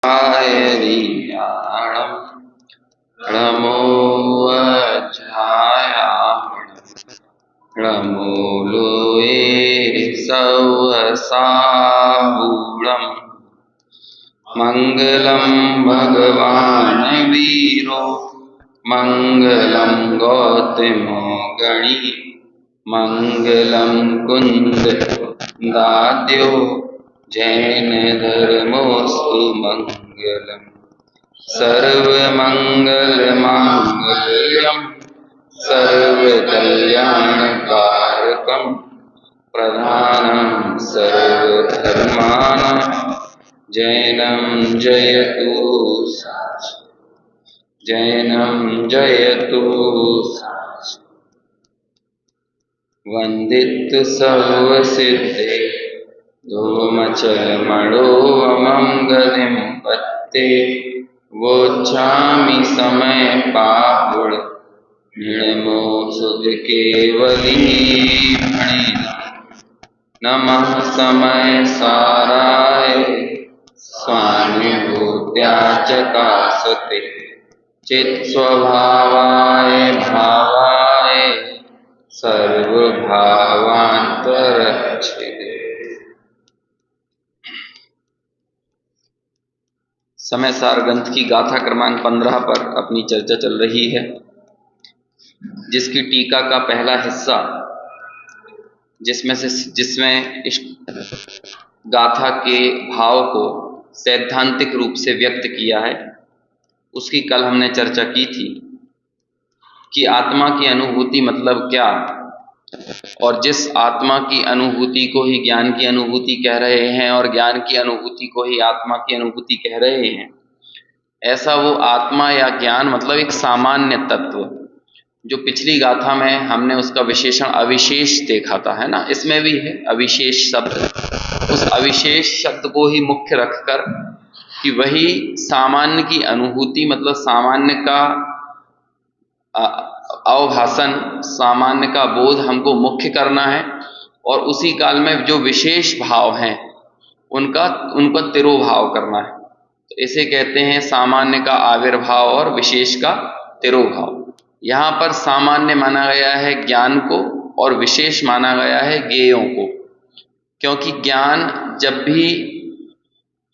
रीयाणं णमोऽध्यायामणमूलोए सवसाहूणम् मङ्गलं भगवान् वीरो मङ्गलं गौतमो गणी मङ्गलं कुन्ददाद्यो जैनधर्मोऽस्तु मङ्गलम् सर्वमङ्गलमाङ्गल्यं सर्वकल्याणकारकं प्रधानं सर्वधर्माणां जैनं जयतु जैनं जयतु वन्दित सर्वसिद्धे धूमचलमणोऽमं गतिं पत्ते वोच्छामि समय पाहुड निर्मो सुध केवली नमः समय साराय स्वानुभूत्या चकासते चित् स्वभावाय भावाय सर्वभावान्तरच्छेदे। समय सार ग्रंथ की गाथा क्रमांक 15 पर अपनी चर्चा चल रही है, जिसकी टीका का पहला हिस्सा जिसमें इस गाथा के भाव को सैद्धांतिक रूप से व्यक्त किया है, उसकी कल हमने चर्चा की थी कि आत्मा की अनुभूति मतलब क्या, और जिस आत्मा की अनुभूति को ही ज्ञान की अनुभूति कह रहे हैं और ज्ञान की अनुभूति को ही आत्मा की अनुभूति कह रहे हैं, ऐसा वो आत्मा या ज्ञान मतलब एक सामान्य तत्व, जो पिछली गाथा में हमने उसका विशेषण अविशेष देखा था, है ना। इसमें भी है अविशेष शब्द, उस अविशेष शब्द को ही मुख्य रखकर कि वही सामान्य की अनुभूति मतलब सामान्य का अवभाषण, सामान्य का बोध हमको मुख्य करना है, और उसी काल में जो विशेष भाव हैं उनका तिरोभाव करना है। तो इसे कहते हैं सामान्य का आविर्भाव और विशेष का तिरोभाव। यहाँ पर सामान्य माना गया है ज्ञान को और विशेष माना गया है ज्ञेयों को, क्योंकि ज्ञान जब भी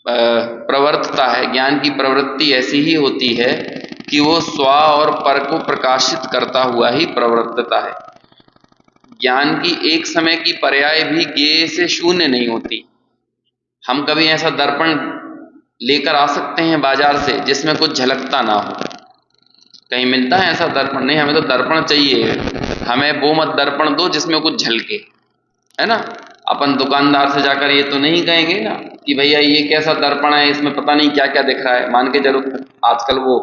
प्रवर्तता है, ज्ञान की प्रवृत्ति ऐसी ही होती है कि वो स्व और पर को प्रकाशित करता हुआ ही प्रवर्तता है। ज्ञान की एक समय की पर्याय भी ज्ञेय से शून्य नहीं होती। हम कभी ऐसा दर्पण लेकर आ सकते हैं बाजार से जिसमें कुछ झलकता ना हो, कहीं मिलता है ऐसा दर्पण? नहीं, हमें तो दर्पण चाहिए, हमें वो मत दर्पण दो जिसमें कुछ झलके, है ना। अपन दुकानदार से जाकर ये तो नहीं कहेंगे ना कि भैया ये कैसा दर्पण है, इसमें पता नहीं क्या क्या दिख रहा है। मान के चलो आजकल वो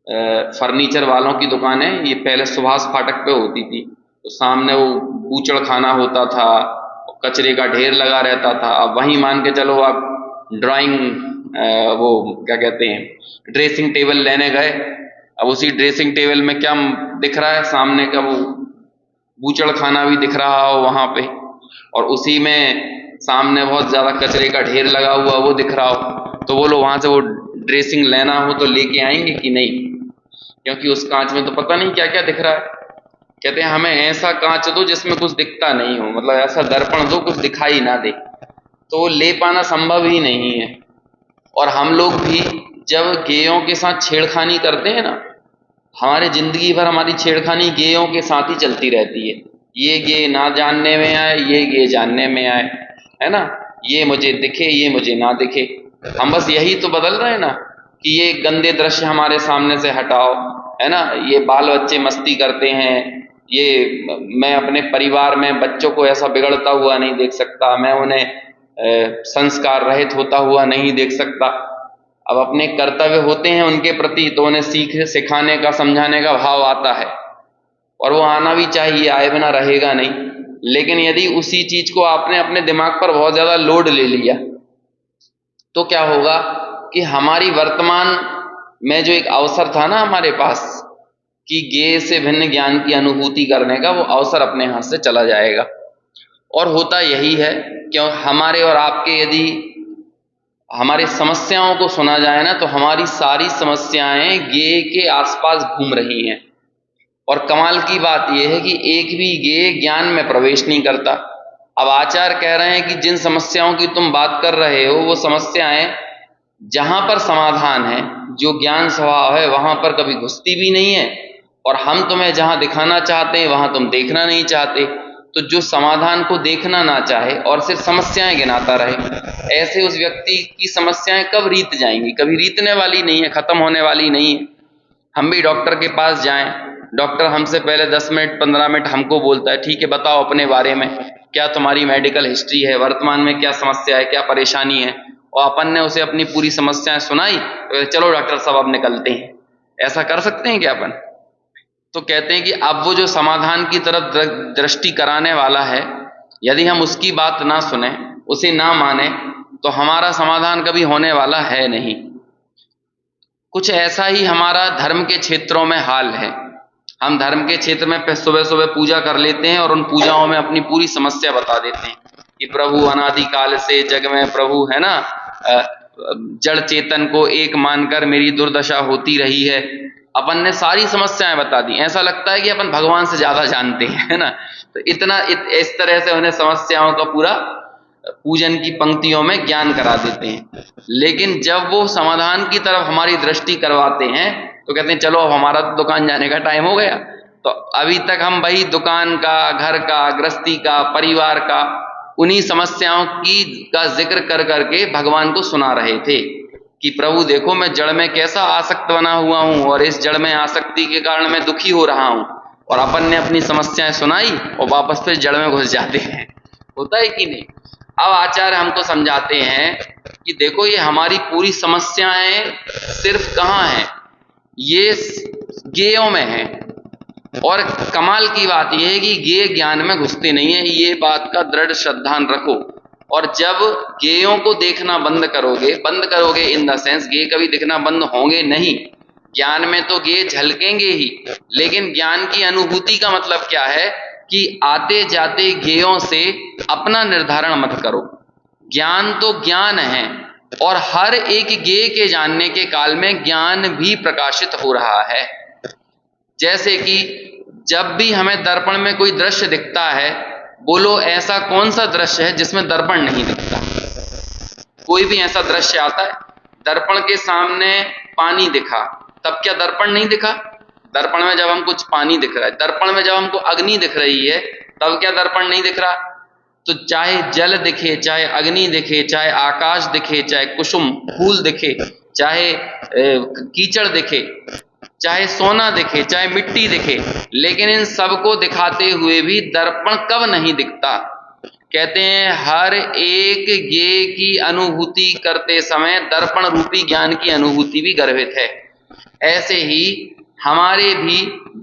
फर्नीचर वालों की दुकान है, ये पहले सुभाष फाटक पे होती थी, तो सामने वो बूचड़ खाना होता था, कचरे का ढेर लगा रहता था। अब वहीं मान के चलो आप ड्राइंग वो क्या कहते हैं ड्रेसिंग टेबल लेने गए, अब उसी ड्रेसिंग टेबल में क्या दिख रहा है, सामने का वो बूचड़ खाना भी दिख रहा हो वहां पे, और उसी में सामने बहुत ज्यादा कचरे का ढेर लगा हुआ वो दिख रहा हो। तो वो लोग वहां से वो ड्रेसिंग लेना हो तो लेके आएंगे कि नहीं, क्योंकि उस कांच में तो पता नहीं क्या क्या दिख रहा है। कहते हैं हमें ऐसा कांच दो जिसमें कुछ दिखता नहीं हो, मतलब ऐसा दर्पण दो कुछ दिखाई ना दे, तो ले पाना संभव ही नहीं है। और हम लोग भी जब गेयों के साथ छेड़खानी करते हैं ना, हमारे जिंदगी भर हमारी छेड़खानी गेयों के साथ ही चलती रहती है। ये गे ना जानने में आए, ये गे जानने में आए, है ना। ये मुझे दिखे, ये मुझे ना दिखे। हम बस यही तो बदल रहे हैं ना कि ये गंदे दृश्य हमारे सामने से हटाओ, है ना। ये बाल बच्चे मस्ती करते हैं, ये मैं अपने परिवार में बच्चों को ऐसा बिगड़ता हुआ नहीं देख सकता, मैं उन्हें संस्कार रहित होता हुआ नहीं देख सकता। अब अपने कर्तव्य होते हैं उनके प्रति, तो उन्हें सिखाने का समझाने का भाव आता है, और वो आना भी चाहिए, आए बिना रहेगा नहीं। लेकिन यदि उसी चीज को आपने अपने दिमाग पर बहुत ज्यादा लोड ले लिया तो क्या होगा कि हमारी वर्तमान में जो एक अवसर था ना हमारे पास कि ज्ञेय से भिन्न ज्ञान की अनुभूति करने का, वो अवसर अपने हाथ से चला जाएगा। और होता यही है, क्यों हमारे और आपके यदि हमारी समस्याओं को सुना जाए ना, तो हमारी सारी समस्याएं गेय के आसपास घूम रही हैं। और कमाल की बात यह है कि एक भी गेय ज्ञान में प्रवेश नहीं करता। अब आचार्य कह रहे हैं कि जिन समस्याओं की तुम बात कर रहे हो वो समस्याएं जहां पर समाधान है, जो ज्ञान स्वभाव है, वहां पर कभी घुसती भी नहीं है, और हम तुम्हें जहां दिखाना चाहते हैं वहां तुम देखना नहीं चाहते। तो जो समाधान को देखना ना चाहे और सिर्फ समस्याएं गिनाता रहे, ऐसे उस व्यक्ति की समस्याएं कब रीत जाएंगी? कभी रीतने वाली नहीं है, खत्म होने वाली नहीं है। हम भी डॉक्टर के पास जाएं, डॉक्टर हमसे पहले 10 मिनट 15 मिनट हमको बोलता है, ठीक है बताओ अपने बारे में, क्या तुम्हारी मेडिकल हिस्ट्री है, वर्तमान में क्या समस्या है, क्या परेशानी है, और अपन ने उसे अपनी पूरी समस्याएं सुनाई, तो चलो डॉक्टर साहब अब निकलते हैं। ऐसा कर सकते हैं क्या अपन? तो कहते हैं कि अब वो जो समाधान की तरफ दृष्टि कराने वाला है, यदि हम उसकी बात ना सुने, उसे ना माने, तो हमारा समाधान कभी होने वाला है नहीं। कुछ ऐसा ही हमारा धर्म के क्षेत्रों में हाल है। हम धर्म के क्षेत्र में सुबह सुबह पूजा कर लेते हैं और उन पूजाओं में अपनी पूरी समस्या बता देते हैं कि प्रभु अनादि काल से जग में प्रभु है ना, जड़ चेतन को एक मानकर मेरी दुर्दशा होती रही है। अपन ने सारी समस्याएं बता दी, ऐसा लगता है कि अपन भगवान से ज्यादा जानते हैं, है ना। तो इस तरह से उन्हें समस्याओं का पूरा पूजन की पंक्तियों में ज्ञान करा देते हैं। लेकिन जब वो समाधान की तरफ हमारी दृष्टि करवाते हैं तो कहते हैं चलो अब हमारा दुकान जाने का टाइम हो गया। तो अभी तक हम वही दुकान का, घर का, गृहस्थी का, परिवार का, उन्हीं समस्याओं का जिक्र कर करके भगवान को सुना रहे थे कि प्रभु देखो मैं जड़ में कैसा आसक्त बना हुआ हूं, और इस जड़ में आसक्ति के कारण मैं दुखी हो रहा हूं। और अपन ने अपनी समस्याएं सुनाई और वापस फिर जड़ में घुस जाते हैं। होता है कि नहीं? अब आचार्य हमको समझाते हैं कि देखो ये हमारी पूरी समस्याएं सिर्फ कहाँ हैं, ये गेयों में है। और कमाल की बात यह है कि गेय ज्ञान में घुसते नहीं है, ये बात का दृढ़ श्रद्धान रखो। और जब गेयों को देखना बंद करोगे इन द सेंस गेय कभी दिखना बंद होंगे नहीं। ज्ञान में तो गेय झलकेंगे ही, लेकिन ज्ञान की अनुभूति का मतलब क्या है कि आते जाते गेयों से अपना निर्धारण मत करो। ज्ञान तो ज्ञान है, और हर एक गेय के जानने के काल में ज्ञान भी प्रकाशित हो रहा है। जैसे कि जब भी हमें दर्पण में कोई दृश्य दिखता है, बोलो ऐसा कौन सा दृश्य है जिसमें दर्पण नहीं दिखता? कोई भी ऐसा दृश्य आता है, दर्पण के सामने पानी दिखा, तब क्या दर्पण नहीं दिखा? दर्पण में जब हम कुछ पानी दिख रहा है, दर्पण में जब हमको अग्नि दिख रही है, तब क्या दर्पण नहीं दिख रहा? तो चाहे जल दिखे, चाहे अग्नि दिखे, चाहे आकाश दिखे, चाहे कुसुम फूल दिखे, चाहे कीचड़ दिखे, चाहे सोना दिखे, चाहे मिट्टी दिखे, लेकिन इन सबको दिखाते हुए भी दर्पण कब नहीं दिखता? कहते हैं हर एक गेय की अनुभूति करते समय दर्पण रूपी ज्ञान की अनुभूति भी गर्भित है। ऐसे ही हमारे भी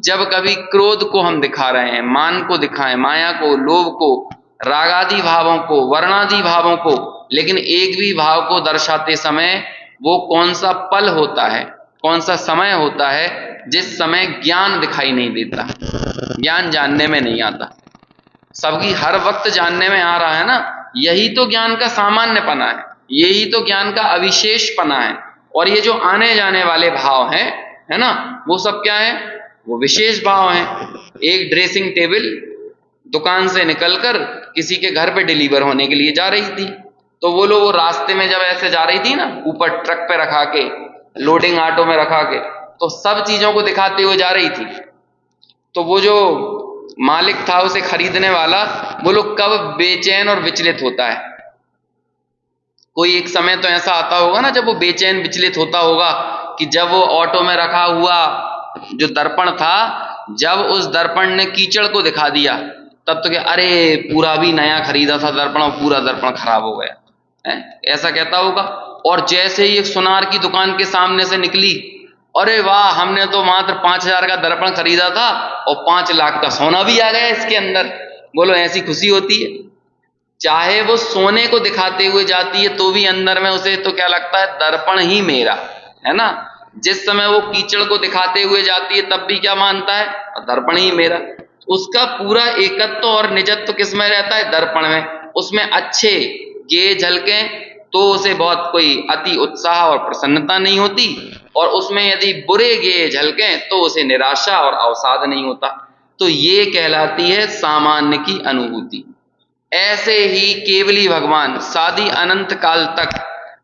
जब कभी क्रोध को हम दिखा रहे हैं, मान को दिखाएं, माया को, लोभ को, रागादि भावों को, वर्णादि भावों को, लेकिन एक भी भाव को दर्शाते समय वो कौन सा पल होता है, कौन सा समय होता है जिस समय ज्ञान दिखाई नहीं देता, ज्ञान जानने में नहीं आता। सबकी हर वक्त जानने में आ रहा है ना, यही तो ज्ञान का सामान्यपना है, यही तो ज्ञान का अविशेषपना है। और ये जो आने जाने वाले भाव हैं, है ना, वो सब क्या है? वो विशेष भाव हैं। एक ड्रेसिंग टेबल दुकान से निकलकर किसी के घर पे डिलीवर होने के लिए जा रही थी, तो वो लोग वो रास्ते में जब ऐसे जा रही थी ना, ऊपर ट्रक पे रखा के, लोडिंग ऑटो में रखा के, तो सब चीजों को दिखाते हुए जा रही थी। तो वो जो मालिक था, उसे खरीदने वाला, वो लोग कब बेचैन और विचलित होता है? कोई एक समय तो ऐसा आता होगा ना जब वो बेचैन विचलित होता होगा कि जब वो ऑटो में रखा हुआ जो दर्पण था, जब उस दर्पण ने कीचड़ को दिखा दिया, तब तो क्या, अरे पूरा भी नया खरीदा था दर्पण और पूरा दर्पण खराब हो गया है, ऐसा कहता होगा। और जैसे ही एक सुनार की दुकान के सामने से निकली, अरे वाह हमने तो मात्र 5,000 का दर्पण खरीदा था और 5 लाख का सोना भी आ गया इसके अंदर। बोलो ऐसी खुशी होती है? चाहे वो सोने को दिखाते हुए जाती है तो भी अंदर में उसे तो क्या लगता है, दर्पण ही मेरा है ना। जिस समय वो कीचड़ को दिखाते हुए जाती है तब भी क्या मानता है, दर्पण ही मेरा। उसका पूरा एकत्व और निजत्व किस में रहता है? दर्पण में। उसमें अच्छे गेय झलके तो उसे बहुत कोई अति उत्साह और प्रसन्नता नहीं होती, और उसमें यदि बुरे गेय झलकें तो उसे निराशा और अवसाद नहीं होता। तो ये कहलाती है सामान्य की अनुभूति। ऐसे ही केवली भगवान सादी अनंत काल तक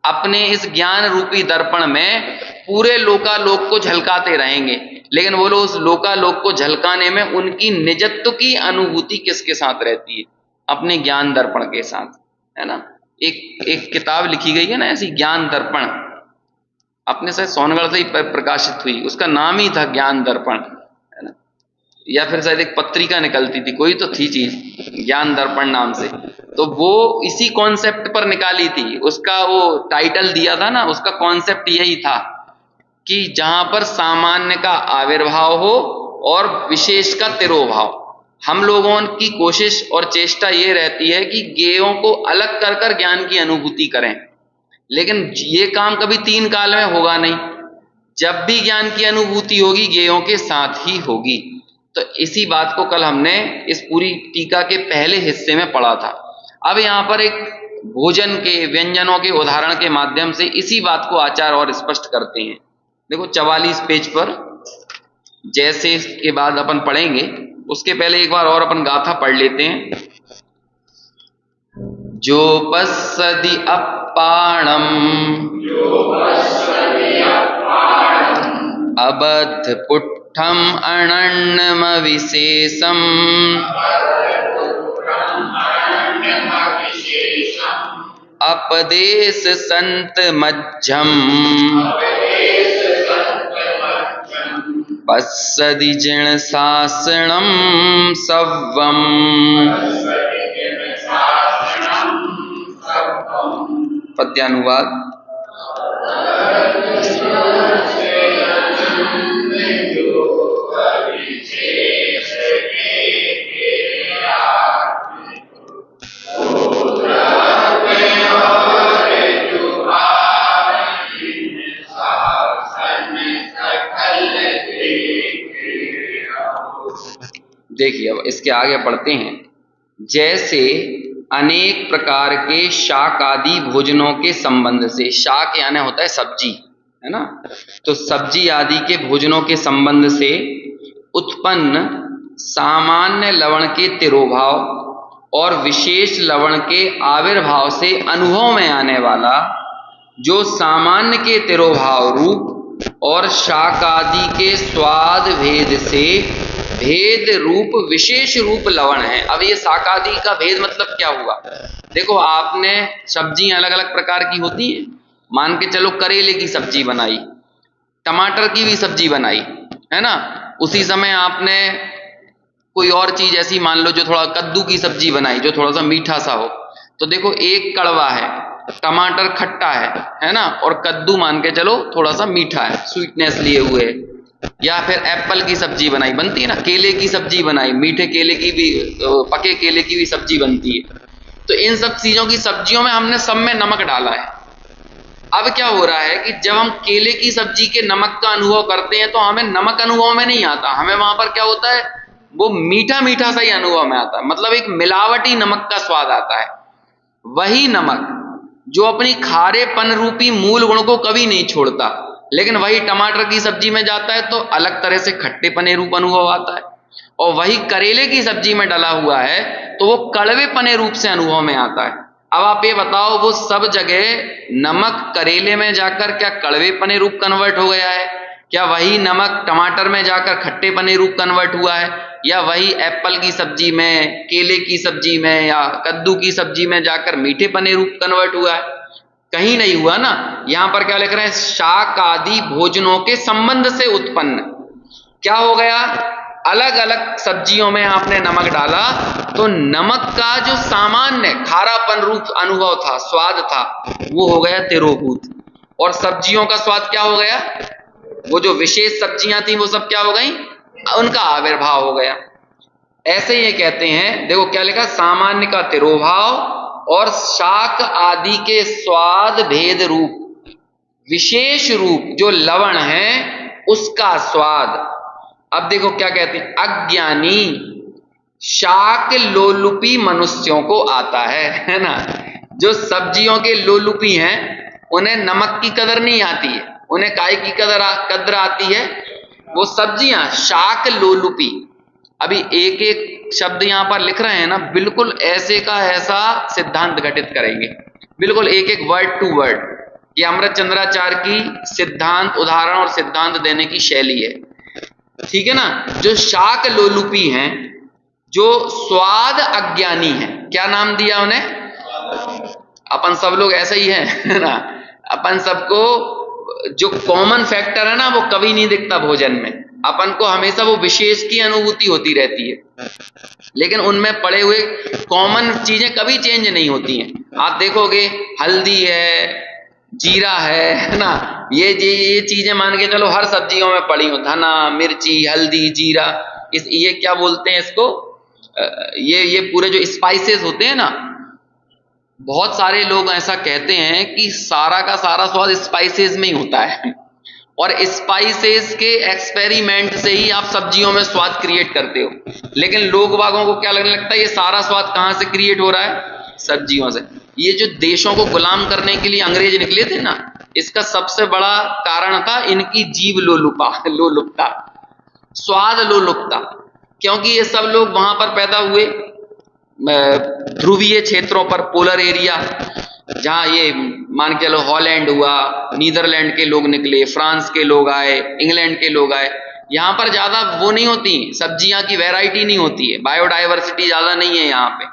अपने इस ज्ञान रूपी दर्पण में पूरे लोकालोक को झलकाते रहेंगे, लेकिन वो लोग उस लोकालोक को झलकाने में उनकी निजत्व की अनुभूति किसके साथ रहती है? अपने ज्ञान दर्पण के साथ, है ना। एक किताब लिखी गई है ना ऐसी, ज्ञान दर्पण, अपने से सोनगढ़ से ही प्रकाशित हुई, उसका नाम ही था ज्ञान दर्पण, है ना। या फिर शायद एक पत्रिका निकलती थी, कोई तो थी चीज ज्ञान दर्पण नाम से, तो वो इसी कॉन्सेप्ट पर निकाली थी। उसका वो टाइटल दिया था ना, उसका कॉन्सेप्ट यही था कि जहां पर सामान्य का आविर्भाव हो और विशेष का तिरोभाव। हम लोगों की कोशिश और चेष्टा ये रहती है कि गेयों को अलग कर कर ज्ञान की अनुभूति करें, लेकिन ये काम कभी तीन काल में होगा नहीं। जब भी ज्ञान की अनुभूति होगी गेयों के साथ ही होगी। तो इसी बात को कल हमने इस पूरी टीका के पहले हिस्से में पढ़ा था। अब यहाँ पर एक भोजन के व्यंजनों के उदाहरण के माध्यम से इसी बात को आचार्य और स्पष्ट करते हैं। देखो 44 पेज पर, जैसे के बाद अपन पढ़ेंगे, उसके पहले एक बार और अपन गाथा पढ़ लेते हैं। जो पश्यति अपाणम अबद्ध पुट्ठम अनन्यम विशेषम अपदेश संत मज्जम पश्यति जिण शासनम सव्वम। पद्यानुवाद। देखिए अब इसके आगे पढ़ते हैं। जैसे अनेक प्रकार के शाक आदि भोजनों के संबंध से, शाक यानी होता है सब्जी, है ना, तो सब्जी आदि के भोजनों के संबंध से उत्पन्न सामान्य लवण के तिरोभाव और विशेष लवण के आविर्भाव से अनुभव में आने वाला जो सामान्य के तिरोभाव रूप और शाक आदि के स्वाद भेद से भेद रूप विशेष रूप लवण है। अब ये शाक आदि का भेद मतलब क्या हुआ? देखो आपने सब्जियां अलग अलग प्रकार की होती हैं, मान के चलो करेले की सब्जी बनाई, टमाटर की भी सब्जी बनाई, है ना, उसी समय आपने कोई और चीज ऐसी मान लो जो थोड़ा कद्दू की सब्जी बनाई जो थोड़ा सा मीठा सा हो, तो देखो एक कड़वा है, टमाटर खट्टा है ना, और कद्दू मान के चलो थोड़ा सा मीठा है, स्वीटनेस लिए हुए। या फिर एप्पल की सब्जी बनाई, बनती है ना, केले की सब्जी बनाई, मीठे केले की भी, पके केले की भी सब्जी बनती है। तो इन सब चीजों की सब्जियों में हमने सब में नमक डाला है। अब क्या हो रहा है कि जब हम केले की सब्जी के नमक का अनुभव करते हैं तो हमें नमक अनुभव में नहीं आता, हमें वहां पर क्या होता है, वो मीठा मीठा सा ही अनुभव में आता है, मतलब एक मिलावटी नमक का स्वाद आता है। वही नमक जो अपनी खारेपन रूपी मूल गुण को कभी नहीं छोड़ता, लेकिन वही टमाटर की सब्जी में जाता है तो अलग तरह से खट्टेपने रूप अनुभव आता है, और वही करेले की सब्जी में डला हुआ है तो वो कड़वेपने रूप से अनुभव में आता है। अब आप ये बताओ, वो सब जगह नमक करेले में जाकर क्या कड़वेपने रूप कन्वर्ट हो गया है? क्या वही नमक टमाटर में जाकर खट्टेपने रूप कन्वर्ट हुआ है? या वही एप्पल की सब्जी में, केले की सब्जी में या कद्दू की सब्जी में जाकर मीठेपने रूप कन्वर्ट हुआ है? कहीं नहीं हुआ ना। यहां पर क्या लिख रहे हैं, शाक आदि भोजनों के संबंध से उत्पन्न। क्या हो गया, अलग अलग सब्जियों में आपने नमक डाला तो नमक का जो सामान्य खारापन रूप अनुभव था, स्वाद था, वो हो गया तिरोभूत, और सब्जियों का स्वाद क्या हो गया, वो जो विशेष सब्जियां थी वो सब क्या हो गई, उनका आविर्भाव हो गया। ऐसे ये कहते हैं, देखो क्या लिखा, सामान्य का तिरोभाव और शाक आदि के स्वाद भेद रूप विशेष रूप जो लवण है उसका स्वाद। अब देखो क्या कहते हैं, अज्ञानी शाक लोलुपी मनुष्यों को आता है ना। जो सब्जियों के लोलुपी हैं उन्हें नमक की कदर नहीं आती है, उन्हें काय की कदर आती है, वो सब्जियां शाक लोलुपी। अभी एक एक शब्द यहां पर लिख रहे हैं ना, बिल्कुल ऐसे का ऐसा सिद्धांत घटित करेंगे, बिल्कुल एक एक वर्ड टू वर्ड। ये अमृत चंद्राचार्य की सिद्धांत, उदाहरण और सिद्धांत देने की शैली है, ठीक है ना। जो शाक लोलुपी हैं, जो स्वाद अज्ञानी हैं, क्या नाम दिया उन्हें? अपन सब लोग ऐसे ही हैं ना, अपन सबको जो कॉमन फैक्टर है ना वो कभी नहीं दिखता भोजन में, अपन को हमेशा वो विशेष की अनुभूति होती रहती है, लेकिन उनमें पड़े हुए कॉमन चीजें कभी चेंज नहीं होती हैं। आप देखोगे हल्दी है, जीरा है ना, ये चीजें मान के चलो हर सब्जियों में पड़ी हो, धना, मिर्ची, हल्दी, जीरा, ये क्या बोलते हैं इसको, ये पूरे जो स्पाइसेस होते हैं ना, बहुत सारे लोग ऐसा कहते हैं कि सारा का सारा स्वाद स्पाइसेस में ही होता है, और स्पाइसेस के एक्सपेरिमेंट से ही आप सब्जियों में स्वाद क्रिएट करते हो। लेकिन लोग बागों को क्या लगने लगता है, ये सारा स्वाद कहां से क्रिएट हो रहा है? सब्जियों से। ये जो देशों को गुलाम करने के लिए अंग्रेज निकले थे ना, इसका सबसे बड़ा कारण था इनकी जीव लोलुपता, स्वाद लोलुपता। क्योंकि ये सब लोग वहां पर पैदा हुए ध्रुवीय क्षेत्रों पर, पोलर एरिया, जहां ये मान के चलो हॉलैंड हुआ, नीदरलैंड के लोग निकले, फ्रांस के लोग आए, इंग्लैंड के लोग आए। यहाँ पर ज्यादा वो नहीं होती, सब्जियां की वैरायटी नहीं होती है, बायोडाइवर्सिटी ज्यादा नहीं है यहाँ पे।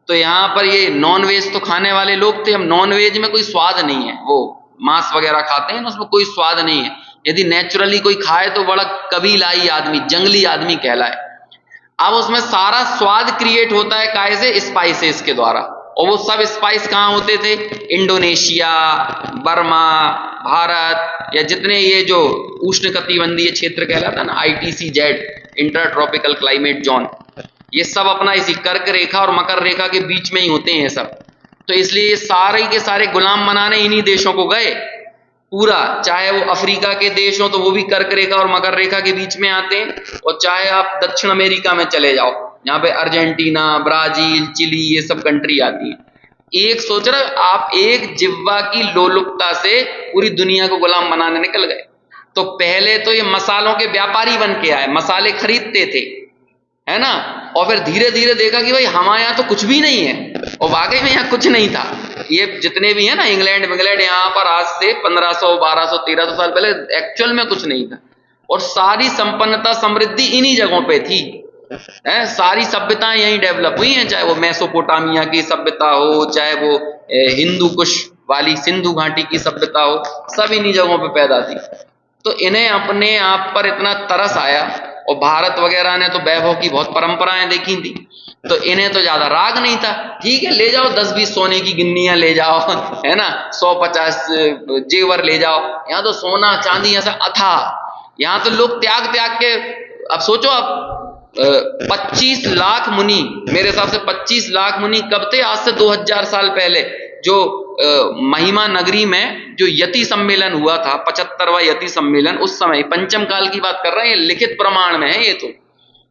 तो यहाँ पर ये नॉन वेज तो खाने वाले लोग थे, हम नॉन वेज में कोई स्वाद नहीं है, वो मांस वगैरह खाते हैं, उसमें कोई स्वाद नहीं है। यदि नेचुरली कोई खाए तो बड़ा कबीलाई आदमी, जंगली आदमी कहलाए। अब उसमें सारा स्वाद क्रिएट होता है काहे से? स्पाइसेस के द्वारा। और वो सब स्पाइस कहाँ होते थे? इंडोनेशिया, बर्मा, भारत, या जितने ये जो उष्णकटिबंधीय क्षेत्र कहलाता ना, ITCZ, inter tropical climate zone, ये सब अपना इसी कर्क रेखा और मकर रेखा के बीच में ही होते हैं ये सब। तो इसलिए ये सारे के सारे गुलाम बनाने इन्हीं देशों को गए पूरा, चाहे वो अफ्रीका के देश हो तो वो भी कर्क रेखा और मकर रेखा के बीच में आते हैं, और चाहे आप दक्षिण अमेरिका में चले जाओ, यहाँ पे अर्जेंटीना, ब्राजील, चिली, ये सब कंट्री आती है। एक सोच रहे आप, एक जिह्वा की लोलुपता से पूरी दुनिया को गुलाम बनाने निकल गए। तो पहले तो ये मसालों के व्यापारी बन के आए, मसाले खरीदते थे, है ना, और फिर धीरे धीरे देखा कि भाई हमारे यहाँ तो कुछ भी नहीं है, और वाकई में यहाँ कुछ नहीं था। ये जितने भी है ना इंग्लैंड यहाँ पर आज से 1500, 1200, 1300 साल पहले एक्चुअल में कुछ नहीं था, और सारी संपन्नता, समृद्धि इन्हीं जगहों पे थी, है। सारी सभ्यताएं यहीं डेवलप हुई हैं, चाहे वो मेसोपोटामिया की सभ्यता हो, चाहे वो हिंदू कुश वाली सिंधु घाटी की सभ्यता हो, सब इन्हीं जगहों पे पैदा थी। तो इन्हें अपने आप पर इतना तरस आया, और भारत वगैरह ने तो वैभव की बहुत परंपराएं देखी थी, तो इन्हें तो ज्यादा राग नहीं था। ठीक है, ले जाओ 10-20 सोने की गिन्नियां ले जाओ, है ना, 100-50 जेवर ले जाओ, यहाँ तो सोना चांदी ऐसा अथा, यहाँ तो लोग त्याग त्याग के। अब सोचो आप 25 लाख मुनि, मेरे हिसाब से 25 लाख मुनि कब थे? आज से 2000 साल पहले, जो महिमा नगरी में जो यति सम्मेलन हुआ था, 75वां यति सम्मेलन, उस समय पंचम काल की बात कर रहे हैं, लिखित प्रमाण में है, ये तो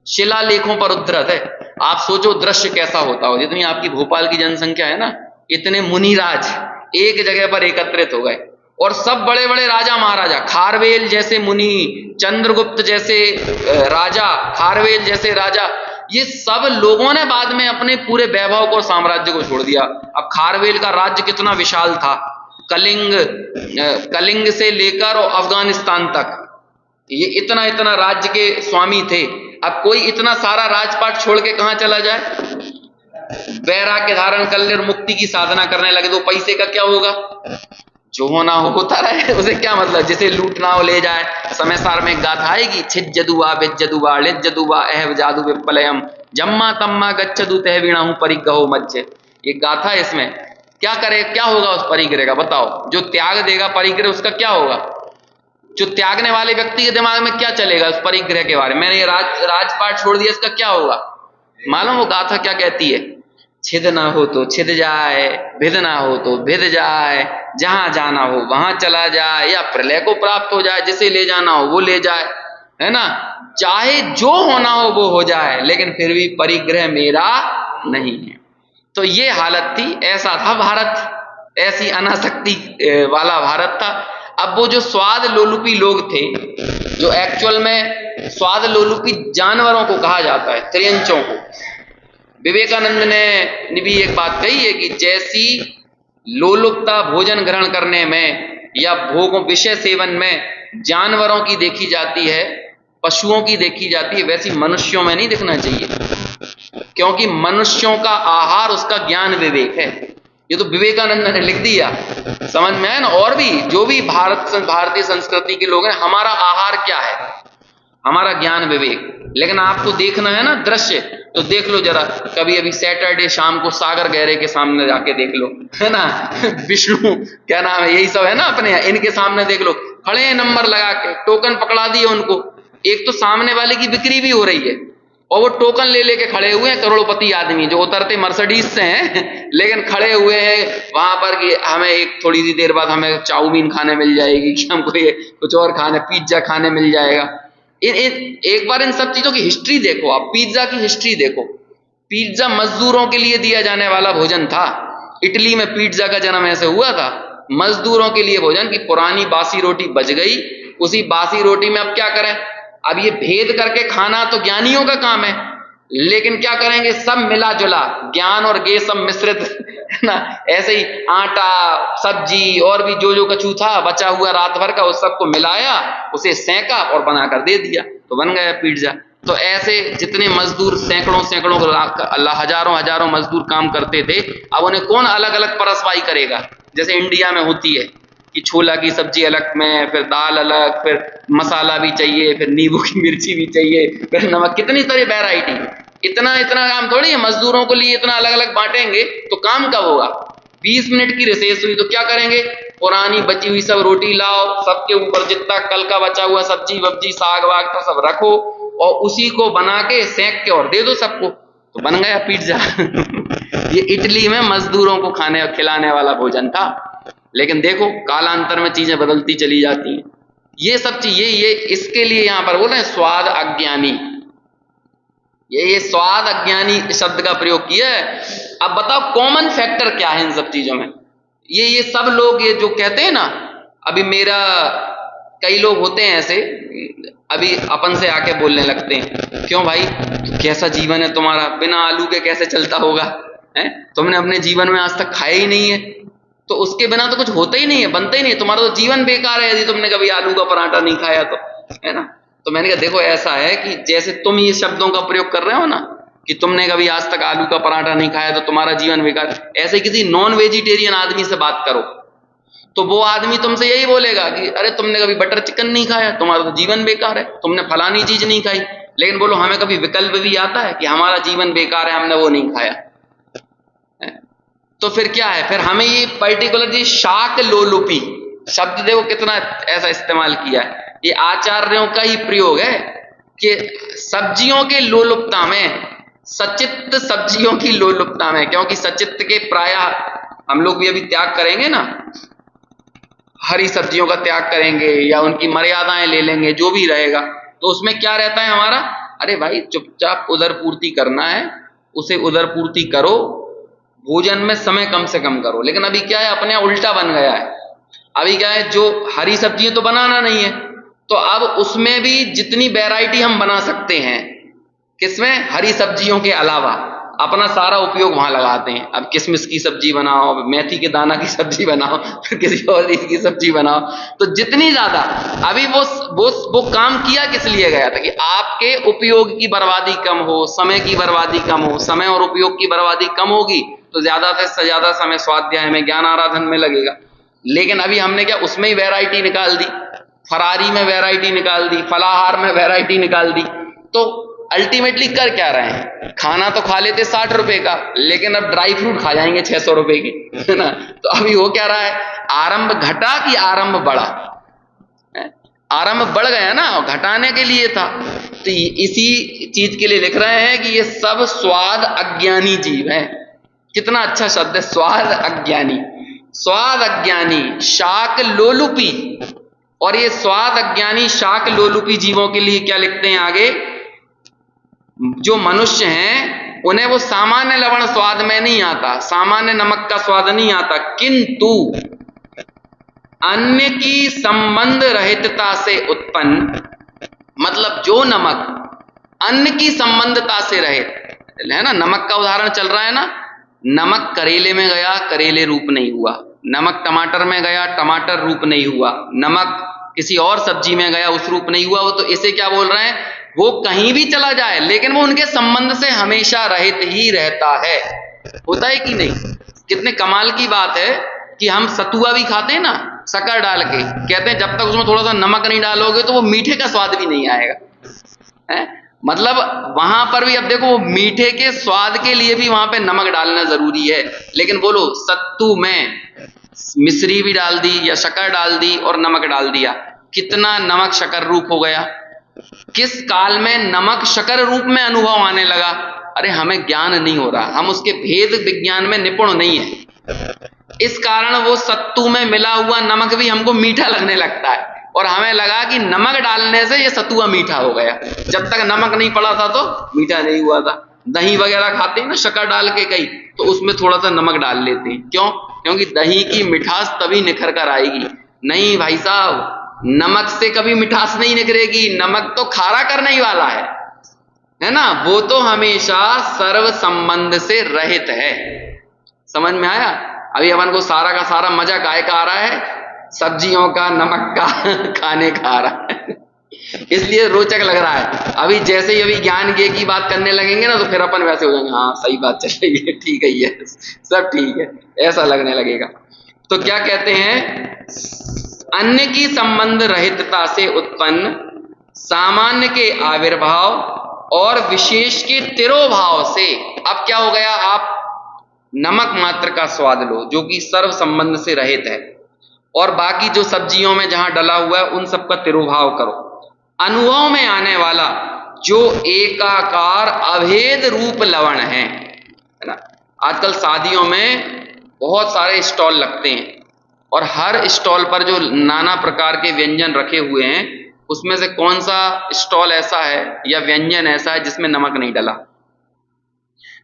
शिलालेखों पर उद्धृत है। आप सोचो दृश्य कैसा होता हो, जितनी आपकी भोपाल की जनसंख्या है ना, इतने मुनिराज एक जगह पर एकत्रित हो गए, और सब बड़े बड़े राजा महाराजा, खारवेल जैसे मुनि, चंद्रगुप्त जैसे राजा, खारवेल जैसे राजा, ये सब लोगों ने बाद में अपने पूरे वैभव को, साम्राज्य को छोड़ दिया। अब खारवेल का राज्य कितना विशाल था, कलिंग से लेकर और अफगानिस्तान तक, ये इतना इतना राज्य के स्वामी थे। अब कोई इतना सारा राजपाट छोड़ के कहां चला जाए? वैराग्य धारण कर ले और मुक्ति की साधना करने लगे तो पैसे का क्या होगा? जो होना होता रहे, उसे क्या मतलब, जिसे लूटना हो ले जाए। समय सार में एक गाथा आएगी, छिज्जदुआ बिज्जदुआ लिज्जदुआ अहव जादू विप्लयम जम्मा तम्मा गच्छदु तह वीणाहु परिग्रहो मज्जे। ये गाथा, इसमें क्या करे, क्या होगा उस परिग्रह का? बताओ, जो त्याग देगा परिग्रह, उसका क्या होगा? जो त्यागने वाले व्यक्ति के दिमाग में क्या चलेगा उस परिग्रह के बारे में? मैंने ये राजपाट छोड़ दिया, इसका क्या होगा? मालूम वो गाथा क्या कहती है? छिद ना हो तो छिद जाए, भिद ना हो तो भिद जाए, जहां जाना हो वहां चला जाए, या प्रलय को प्राप्त हो जाए, जिसे ले जाना हो वो ले जाए, है ना, चाहे जो होना हो वो हो जाए, लेकिन फिर भी परिग्रह मेरा नहीं है। तो ये हालत थी, ऐसा था भारत, ऐसी अनासक्ति वाला भारत था। अब वो जो स्वाद लोलुपी लोग थे, जो एक्चुअल में स्वाद लोलुपी जानवरों को कहा जाता है, त्रियंचों को, विवेकानंद ने भी एक बात कही है कि जैसी लोलुपता भोजन ग्रहण करने में या भोगों विषय सेवन में जानवरों की देखी जाती है, पशुओं की देखी जाती है, वैसी मनुष्यों में नहीं दिखना चाहिए, क्योंकि मनुष्यों का आहार उसका ज्ञान विवेक है। ये तो विवेकानंद ने लिख दिया, समझ में है ना। और भी जो भी भारतीय संस्कृति के लोग हैं, हमारा आहार क्या है? हमारा ज्ञान विवेक। लेकिन आपको देखना है ना दृश्य, तो देख लो जरा, कभी अभी सैटरडे शाम को सागर गहरे के सामने जाके देख लो, है ना, विष्णु क्या नाम है, यही सब है ना अपने, इनके सामने देख लो, खड़े हैं नंबर लगा के, टोकन पकड़ा दिए उनको। एक तो सामने वाले की बिक्री भी हो रही है और वो टोकन ले लेके खड़े हुए हैं, करोड़पति आदमी जो उतरते मर्सिडीज से हैं, लेकिन खड़े हुए हैं वहां पर कि हमें एक थोड़ी सी देर बाद हमें चाउमीन खाने मिल जाएगी, कि हमको ये कुछ और खाने, पिज्जा खाने मिल जाएगा। एक बार इन सब चीजों की हिस्ट्री देखो आप, पिज्जा की हिस्ट्री देखो। पिज्जा मजदूरों के लिए दिया जाने वाला भोजन था। इटली में पिज्जा का जन्म ऐसे हुआ था, मजदूरों के लिए भोजन, की पुरानी बासी रोटी बच गई, उसी बासी रोटी में अब क्या करें, अब ये भेद करके खाना तो ज्ञानियों का काम है, लेकिन क्या करेंगे, सब मिला जुला, ज्ञान और गे सब मिश्रित, है ना। ऐसे ही आटा, सब्जी और भी जो जो कछु था बचा हुआ रात भर का, उस सबको मिलाया, उसे सेंका और बनाकर दे दिया, तो बन गया पिज्जा। तो ऐसे जितने मजदूर, सैकड़ों हजारों मजदूर काम करते थे, अब उन्हें कौन अलग अलग परसवाई करेगा, जैसे इंडिया में होती है कि छोला की सब्जी अलग में, फिर दाल अलग, फिर मसाला भी चाहिए, फिर नींबू की मिर्ची भी चाहिए, फिर नमक, कितनी सारी वैरायटी। इतना काम थोड़ी है, मजदूरों के लिए इतना अलग अलग बांटेंगे तो काम कब होगा। 20 मिनट की रिसेस हुई तो क्या करेंगे, पुरानी बची हुई सब रोटी लाओ, सबके ऊपर जितना कल का बचा हुआ सब्जी वब्जी साग वाग था सब रखो, और उसी को बना के सेंक के और दे दो सबको, तो बन गया पिज्जा। ये इटली में मजदूरों को खाने और खिलाने वाला भोजन था। लेकिन देखो कालांतर में चीजें बदलती चली जाती हैं। ये सब चीज ये इसके लिए यहां पर बोल रहे हैं स्वाद अज्ञानी, ये स्वाद अज्ञानी शब्द का प्रयोग किया है। अब बताओ कॉमन फैक्टर क्या है इन सब चीजों में। ये सब लोग ये जो कहते हैं ना, अभी मेरा कई लोग होते हैं ऐसे, अभी अपन से आके बोलने लगते हैं, क्यों भाई कैसा जीवन है तुम्हारा, बिना आलू के कैसे चलता होगा, है तुमने अपने जीवन में आज तक खाया ही नहीं है, तो उसके बिना तो कुछ होता ही नहीं है, बनता ही नहीं है, तुम्हारा तो जीवन बेकार है यदि तुमने कभी आलू का पराठा नहीं खाया तो, है ना। तो मैंने कहा देखो ऐसा है कि जैसे तुम ये शब्दों का प्रयोग कर रहे हो ना कि तुमने कभी आज तक आलू का पराठा नहीं खाया तो तुम्हारा जीवन बेकार, ऐसे किसी नॉन वेजिटेरियन आदमी से बात करो तो वो आदमी तुमसे यही बोलेगा कि अरे तुमने कभी बटर चिकन नहीं खाया, तुम्हारा तो जीवन बेकार है, तुमने फलानी चीज नहीं खाई। लेकिन बोलो हमें कभी विकल्प भी आता है कि हमारा जीवन बेकार है, हमने वो नहीं खाया, तो फिर क्या है, फिर हमें ये पर्टिकुलर ये शाक लोलुपी शब्द देखो कितना ऐसा इस्तेमाल किया है, ये आचार्यों का ही प्रयोग है कि सब्जियों के लोलुपता में, सचित्त सब्जियों की लोलुपता में, क्योंकि सचित्त के प्राय हम लोग भी अभी त्याग करेंगे ना, हरी सब्जियों का त्याग करेंगे या उनकी मर्यादाएं ले लेंगे, जो भी रहेगा, तो उसमें क्या रहता है हमारा, अरे भाई चुपचाप उदर पूर्ति करना है, उसे उदर पूर्ति करो, भोजन में समय कम से कम करो। लेकिन अभी क्या है, अपने उल्टा बन गया है। अभी क्या है, जो हरी सब्जियां तो बनाना नहीं है, तो अब उसमें भी जितनी वैरायटी हम बना सकते हैं, किसमें, हरी सब्जियों के अलावा, अपना सारा उपयोग वहां लगाते हैं। अब किशमिश की सब्जी बनाओ, मेथी के दाना की सब्जी बनाओ, फिर किसी और चीज की सब्जी बनाओ, तो जितनी ज्यादा, अभी वो काम किया किस लिए गया था कि आपके उपयोग की बर्बादी कम हो, समय की बर्बादी कम हो। समय और उपयोग की बर्बादी कम होगी तो ज्यादा से ज्यादा समय स्वाध्याय में, ज्ञान आराधन में लगेगा। लेकिन अभी हमने क्या, उसमें ही वैरायटी निकाल दी, फरारी में वैरायटी निकाल दी, फलाहार में वैरायटी निकाल दी, तो अल्टीमेटली कर क्या रहे हैं, खाना तो खा लेते 60 रुपए का, लेकिन अब ड्राई फ्रूट खा जाएंगे 600 रुपए की, है ना। तो अभी हो क्या रहा है, आरंभ घटा कि आरंभ बढ़ा, आरंभ बढ़ गया ना, घटाने के लिए था। तो इसी चीज के लिए लिख रहे हैं कि ये सब स्वाद अज्ञानी जीव है। कितना अच्छा शब्द है, स्वाद अज्ञानी, स्वाद अज्ञानी शाक लोलुपी। और ये स्वाद अज्ञानी शाक लोलुपी जीवों के लिए क्या लिखते हैं आगे, जो मनुष्य हैं उन्हें वो सामान्य लवण स्वाद में नहीं आता, सामान्य नमक का स्वाद नहीं आता, किंतु अन्य की संबंध रहितता से उत्पन्न, मतलब जो नमक अन्य की संबंधता से रहित है ना, नमक का उदाहरण चल रहा है ना, नमक करेले में गया, करेले रूप नहीं हुआ, नमक टमाटर में गया, टमाटर रूप नहीं हुआ, नमक किसी और सब्जी में गया, उस रूप नहीं हुआ। वो तो इसे क्या बोल रहे हैं, वो कहीं भी चला जाए लेकिन वो उनके संबंध से हमेशा रहित ही रहता है। होता है कि नहीं? कितने कमाल की बात है कि हम सतुआ भी खाते हैं ना शक्कर डाल के, कहते हैं जब तक उसमें थोड़ा सा नमक नहीं डालोगे तो वो मीठे का स्वाद भी नहीं आएगा, है? मतलब वहां पर भी अब देखो, वो मीठे के स्वाद के लिए भी वहां पे नमक डालना जरूरी है। लेकिन बोलो सत्तू में मिश्री भी डाल दी या शक्कर डाल दी और नमक डाल दिया, कितना नमक शक्कर रूप हो गया। किस काल में नमक शक्कर रूप में अनुभव आने लगा? अरे हमें ज्ञान नहीं हो रहा, हम उसके भेद विज्ञान में निपुण नहीं है, इस कारण वो सत्तू में मिला हुआ नमक भी हमको मीठा लगने लगता है और हमें लगा कि नमक डालने से ये सतुआ मीठा हो गया। जब तक नमक नहीं पड़ा था तो मीठा नहीं हुआ था। दही वगैरह खाते हैं ना शक्कर डाल के कई, तो उसमें थोड़ा सा नमक डाल लेते हैं, क्यों? क्योंकि दही की मिठास तभी निखर कर आएगी। नहीं भाई साहब, नमक से कभी मिठास नहीं निखरेगी, नमक तो खारा करने ही वाला है ना, वो तो हमेशा सर्व संबंध से रहित है। समझ में आया? अभी अपन को सारा का सारा मजा काय का आ रहा है, सब्जियों का, नमक का खाने का आ रहा है, इसलिए रोचक लग रहा है। अभी जैसे ही अभी ज्ञान की बात करने लगेंगे ना तो फिर अपन वैसे हो जाएंगे, हाँ सही बात चल रही है, ठीक है, ये सब ठीक है, ऐसा लगने लगेगा। तो क्या कहते हैं, अन्य की संबंध रहितता से उत्पन्न सामान्य के आविर्भाव और विशेष के तिरोभाव से, अब क्या हो गया, आप नमक मात्र का स्वाद लो जो कि सर्व संबंध से रहित है, और बाकी जो सब्जियों में जहां डला हुआ है उन सबका तिरोभाव करो। अनुभव में आने वाला जो एकाकार अभेद रूप लवण है ना। आजकल शादियों में बहुत सारे स्टॉल लगते हैं और हर स्टॉल पर जो नाना प्रकार के व्यंजन रखे हुए हैं, उसमें से कौन सा स्टॉल ऐसा है या व्यंजन ऐसा है जिसमें नमक नहीं डला?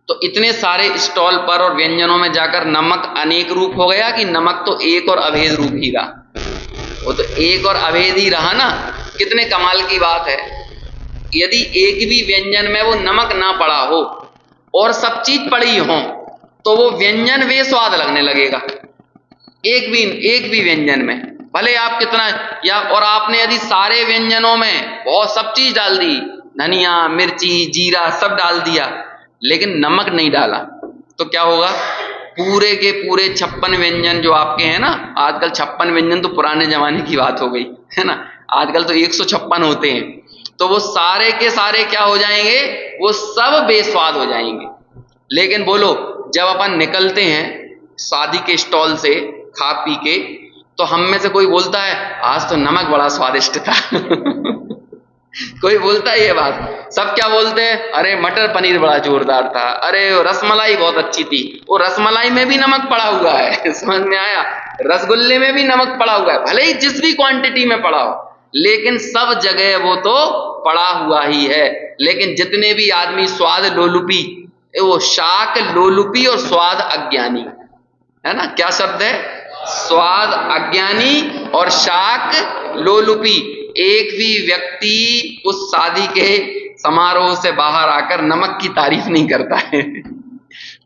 तो इतने सारे स्टॉल पर और व्यंजनों में जाकर नमक अनेक रूप हो गया कि नमक तो एक और अभेद रूप ही रहा। वो तो एक और अभेद ही रहा ना। कितने कमाल की बात है, यदि एक भी व्यंजन में वो नमक ना पड़ा हो और सब चीज पड़ी हो तो वो व्यंजन बेस्वाद लगने लगेगा। एक भी व्यंजन में भले आप कितना या, और आपने यदि सारे व्यंजनों में बहुत सब चीज डाल दी, धनिया, मिर्ची, जीरा सब डाल दिया, लेकिन नमक नहीं डाला, तो क्या होगा? पूरे के पूरे 56 व्यंजन जो आपके हैं ना, आजकल 56 व्यंजन तो पुराने जमाने की बात हो गई है ना, आजकल तो 156 होते हैं, तो वो सारे के सारे क्या हो जाएंगे? वो सब बेस्वाद हो जाएंगे। लेकिन बोलो, जब अपन निकलते हैं शादी के स्टॉल से खा पी के, तो हम में से कोई बोलता है आज तो नमक बड़ा स्वादिष्ट था कोई बोलता है ये बात? सब क्या बोलते हैं? अरे मटर पनीर बड़ा जोरदार था, अरे रसमलाई बहुत अच्छी थी। वो रसमलाई में भी नमक पड़ा हुआ है समझ में आया? रसगुल्ले में भी नमक पड़ा हुआ है, भले ही जिस भी क्वांटिटी में पड़ा हो, लेकिन सब जगह वो तो पड़ा हुआ ही है। लेकिन जितने भी आदमी स्वाद लोलुपी, वो शाक लोलुपी और स्वाद अज्ञानी है ना। क्या शब्द है? स्वाद अज्ञानी और शाक लोलुपी। एक भी व्यक्ति उस शादी के समारोह से बाहर आकर नमक की तारीफ नहीं करता है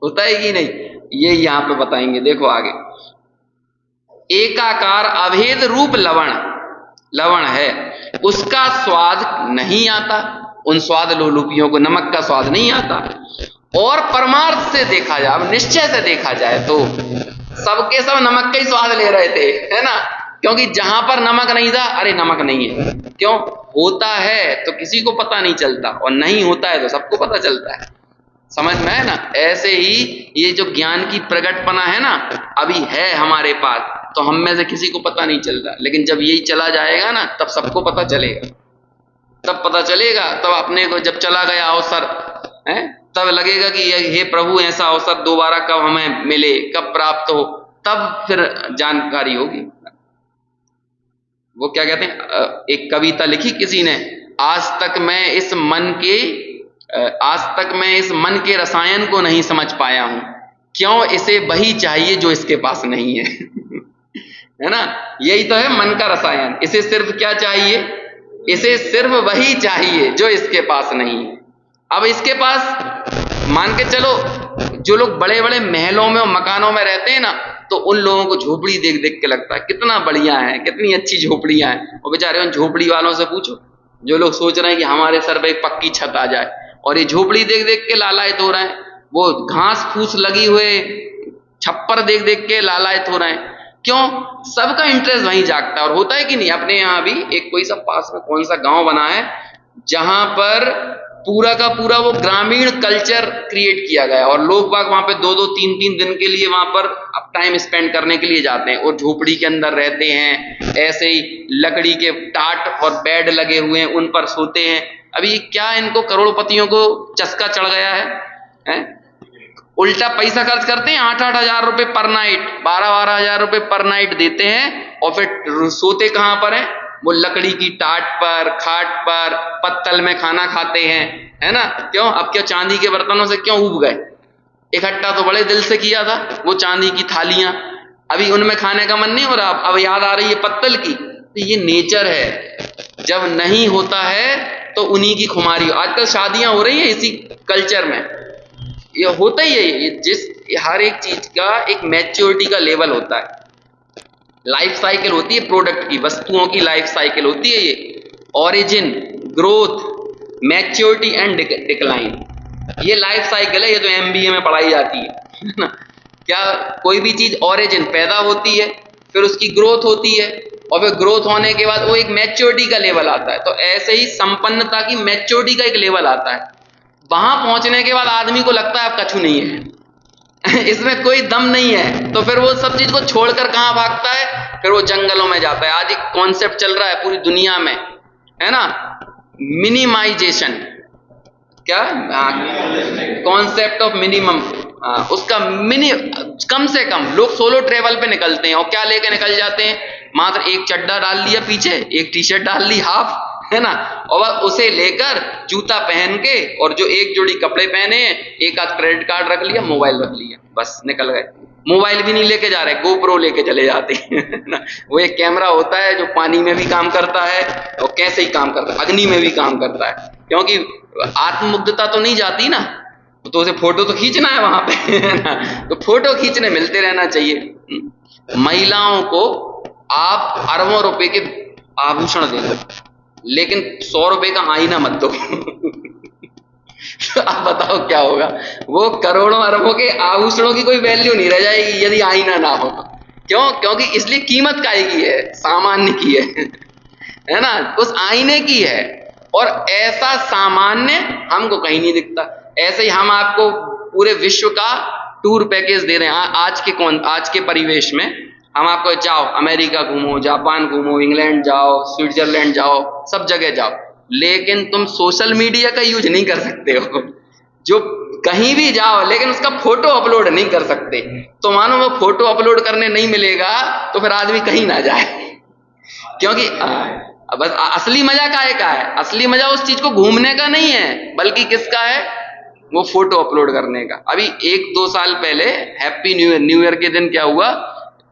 होता है कि नहीं? ये यहां पे बताएंगे, देखो आगे। एकाकार अभेद रूप लवण है, उसका स्वाद नहीं आता, उन स्वाद लोलुपियों को नमक का स्वाद नहीं आता। और परमार्थ से देखा जाए, अब निश्चय से देखा जाए तो सबके सब नमक का ही स्वाद ले रहे थे, है ना, क्योंकि जहां पर नमक नहीं था, अरे नमक नहीं है, क्यों? होता है तो किसी को पता नहीं चलता, और नहीं होता है तो सबको पता चलता है। समझ में है ना? ऐसे ही ये जो ज्ञान की प्रकटपना है ना, अभी है हमारे पास, तो हम में से किसी को पता नहीं चलता, लेकिन जब यही चला जाएगा ना, तब सबको पता चलेगा। तब पता चलेगा, तब अपने को जब चला गया अवसर है, तब लगेगा कि हे प्रभु, ऐसा अवसर दोबारा कब हमें मिले, कब प्राप्त हो, तब फिर जानकारी होगी। वो क्या कहते हैं, एक कविता लिखी किसी ने, आज तक मैं इस मन के आज तक मैं इस मन के रसायन को नहीं समझ पाया हूं, क्यों इसे वही चाहिए जो इसके पास नहीं है। है ना, यही तो है मन का रसायन। इसे सिर्फ क्या चाहिए, इसे सिर्फ वही चाहिए जो इसके पास नहीं है। अब इसके पास मान के चलो, जो लोग बड़े बड़े महलों में और मकानों में रहते हैं ना, तो उन लोगों को झोपड़ी देख देख के लगता है कितना बढ़िया है, कितनी अच्छी झोपड़ियां हैं। और बेचारे उन झोपड़ी वालों से पूछो, जो लोग सोच रहे हैं कि हमारे सर पे एक पक्की छत आ जाए, और ये झोपड़ी देख देख के लालायत हो रहे हैं, वो घास फूस लगी हुए छप्पर देख देख के लालायत हो रहे हैं। क्यों? सबका इंटरेस्ट वहीं जागता है। और होता है कि नहीं, अपने यहाँ भी एक कोई सा पास में कौन सा गांव बना है जहां पर पूरा का पूरा वो ग्रामीण कल्चर क्रिएट किया गया, और लोग बाग वहां पे 2-2 3-3 दिन के लिए वहां पर अब टाइम स्पेंड करने के लिए जाते हैं, और झोपड़ी के अंदर रहते हैं, ऐसे ही लकड़ी के टाट और बेड लगे हुए हैं, उन पर सोते हैं। अभी क्या इनको करोड़पतियों को चस्का चढ़ गया है? उल्टा पैसा खर्च करते हैं, 8-8 हजार रुपए पर नाइट, 12-12 हजार रुपए पर नाइट देते हैं, और फिर सोते कहां पर हैं? वो लकड़ी की टाट पर, खाट पर, पत्तल में खाना खाते हैं। है ना? क्यों? अब क्या चांदी के बर्तनों से क्यों उब गए? इकट्ठा तो बड़े दिल से किया था वो चांदी की थालियां, अभी उनमें खाने का मन नहीं हो रहा, अब याद आ रही है पत्तल की। तो ये नेचर है, जब नहीं होता है तो उन्हीं की खुमारी। आजकल शादियां हो रही हैं इसी कल्चर में, ये होता ही है। जिस हर एक चीज का एक मैच्योरिटी का लेवल होता है, लाइफ साइकिल होती है प्रोडक्ट की, वस्तुओं की लाइफ साइकिल होती है। ये origin, growth, maturity and decline, ये लाइफ साइकिल है। ये तो एमबीए में पढ़ाई जाती है ना। क्या कोई भी चीज ओरिजिन पैदा होती है, फिर उसकी ग्रोथ होती है, और फिर ग्रोथ होने के बाद वो एक मैच्योरिटी का लेवल आता है। तो ऐसे ही संपन्नता की मैच्योरिटी का एक लेवल आता है। वहां पहुंचने के बाद आदमी को लगता है अब कछु नहीं है इसमें कोई दम नहीं है, तो फिर वो सब चीज को छोड़कर कहां भागता है? फिर वो जंगलों में जाता है। आज एक कॉन्सेप्ट चल रहा है पूरी दुनिया में, है ना, मिनिमाइजेशन। क्या कॉन्सेप्ट ऑफ मिनिमम, उसका कम से कम लोग सोलो ट्रेवल पे निकलते हैं, और क्या लेके निकल जाते हैं? मात्र एक चड्डा डाल लिया पीछे, एक टी शर्ट डाल ली हाफ, है ना, और उसे लेकर जूता पहन के, और जो एक जोड़ी कपड़े पहने हैं, एक आध क्रेडिट कार्ड रख लिया, मोबाइल रख लिया, बस निकल गए। मोबाइल भी नहीं लेके जा रहे, गोप्रो लेके चले जाते हैं ना। वो एक कैमरा होता है जो पानी में भी काम करता है, और कैसे ही काम करता है, अग्नि में भी काम करता है, क्योंकि आत्ममुग्धता तो नहीं जाती ना, तो उसे फोटो तो खींचना है वहां पे, है ना। तो फोटो खींचने मिलते रहना चाहिए। महिलाओं को आप अरबों रुपए के आभूषण दे दो, लेकिन 100 रुपए का आईना मत दो तो आप बताओ क्या होगा? वो करोड़ों अरबों के आभूषणों की कोई वैल्यू नहीं रह जाएगी यदि आईना ना हो। क्यों? क्योंकि इसलिए कीमत काहे की है? सामान्य की है ना, उस आईने की है। और ऐसा सामान्य हमको कहीं नहीं दिखता। ऐसे ही हम आपको पूरे विश्व का टूर पैकेज दे रहे हैं। आज के परिवेश में हम आपको, जाओ अमेरिका घूमो, जापान घूमो, इंग्लैंड जाओ, स्विट्जरलैंड जाओ, सब जगह जाओ, लेकिन तुम सोशल मीडिया का यूज नहीं कर सकते हो। जो कहीं भी जाओ, लेकिन उसका फोटो अपलोड नहीं कर सकते। तो मानो वो फोटो अपलोड करने नहीं मिलेगा तो फिर आदमी कहीं ना जाए। क्योंकि बस असली मजा काहे का है? असली मजा उस चीज को घूमने का नहीं है, बल्कि किसका है? वो फोटो अपलोड करने का। अभी 1-2 साल पहले हैप्पी न्यू ईयर के दिन क्या हुआ,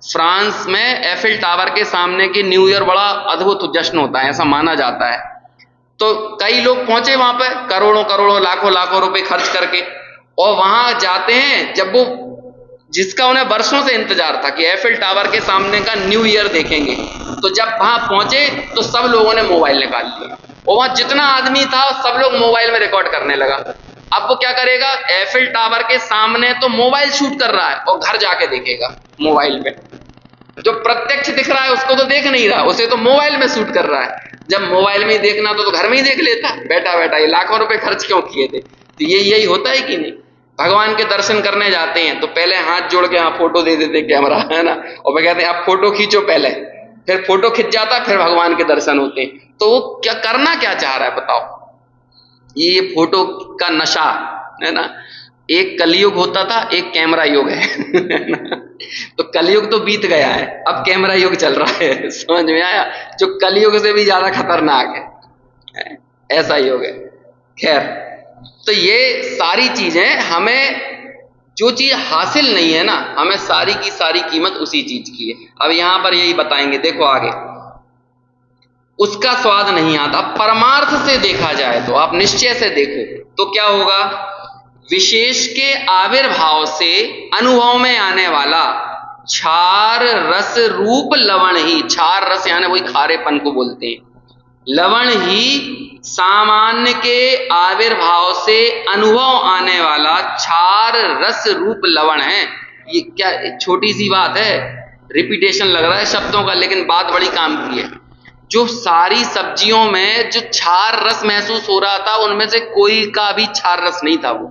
फ्रांस में एफिल टावर के सामने की न्यू ईयर बड़ा अद्भुत जश्न होता है, ऐसा माना जाता है। तो कई लोग पहुंचे वहां पर करोड़ों करोड़ों लाखों लाखों रुपए खर्च करके, और वहां जाते हैं जब वो, जिसका उन्हें वर्षों से इंतजार था कि एफिल टावर के सामने का न्यू ईयर देखेंगे, तो जब वहां पहुंचे तो सब लोगों ने मोबाइल निकाल लिया, और वहां जितना आदमी था सब लोग मोबाइल में रिकॉर्ड करने लगा। अब वो क्या करेगा? एफिल टावर के सामने तो मोबाइल शूट कर रहा है, और घर जाके देखेगा मोबाइल पे। जो प्रत्यक्ष दिख रहा है उसको तो देख नहीं रहा, उसे तो मोबाइल में शूट कर रहा है। जब मोबाइल में ही देखना तो घर में ही देख लेता बैठा बैठा। ये लाखों रुपए खर्च क्यों किए थे? तो यही होता है कि नहीं? भगवान के दर्शन करने जाते हैं तो पहले हाथ जोड़ के यहाँ फोटो दे देते कैमरा, है ना, और वे कहते हैं आप फोटो खींचो पहले, फिर फोटो खिंच जाता, फिर भगवान के दर्शन होते हैं। तो वो क्या करना क्या चाह रहा है बताओ? ये फोटो का नशा है ना। एक कलयुग होता था, एक कैमरा युग है तो कलयुग तो बीत गया है, अब कैमरा युग चल रहा है। समझ में आया? जो कलयुग से भी ज्यादा खतरनाक है, ऐसा युग है। खैर, तो ये सारी चीजें, हमें जो चीज हासिल नहीं है ना, हमें सारी की सारी कीमत उसी चीज की है। अब यहां पर यही बताएंगे, देखो आगे, उसका स्वाद नहीं आता। परमार्थ से देखा जाए तो, आप निश्चय से देखो तो क्या होगा, विशेष के आविर्भाव से अनुभव में आने वाला क्षार रस रूप लवण ही, क्षार रस यानी वही खारेपन को बोलते हैं, लवण ही सामान्य के आविर्भाव से अनुभव आने वाला क्षार रस रूप लवण है। ये क्या छोटी सी बात है, रिपीटेशन लग रहा है शब्दों का, लेकिन बात बड़ी काम की है। जो सारी सब्जियों में जो क्षार रस महसूस हो रहा था, उनमें से कोई का भी क्षार रस नहीं था। वो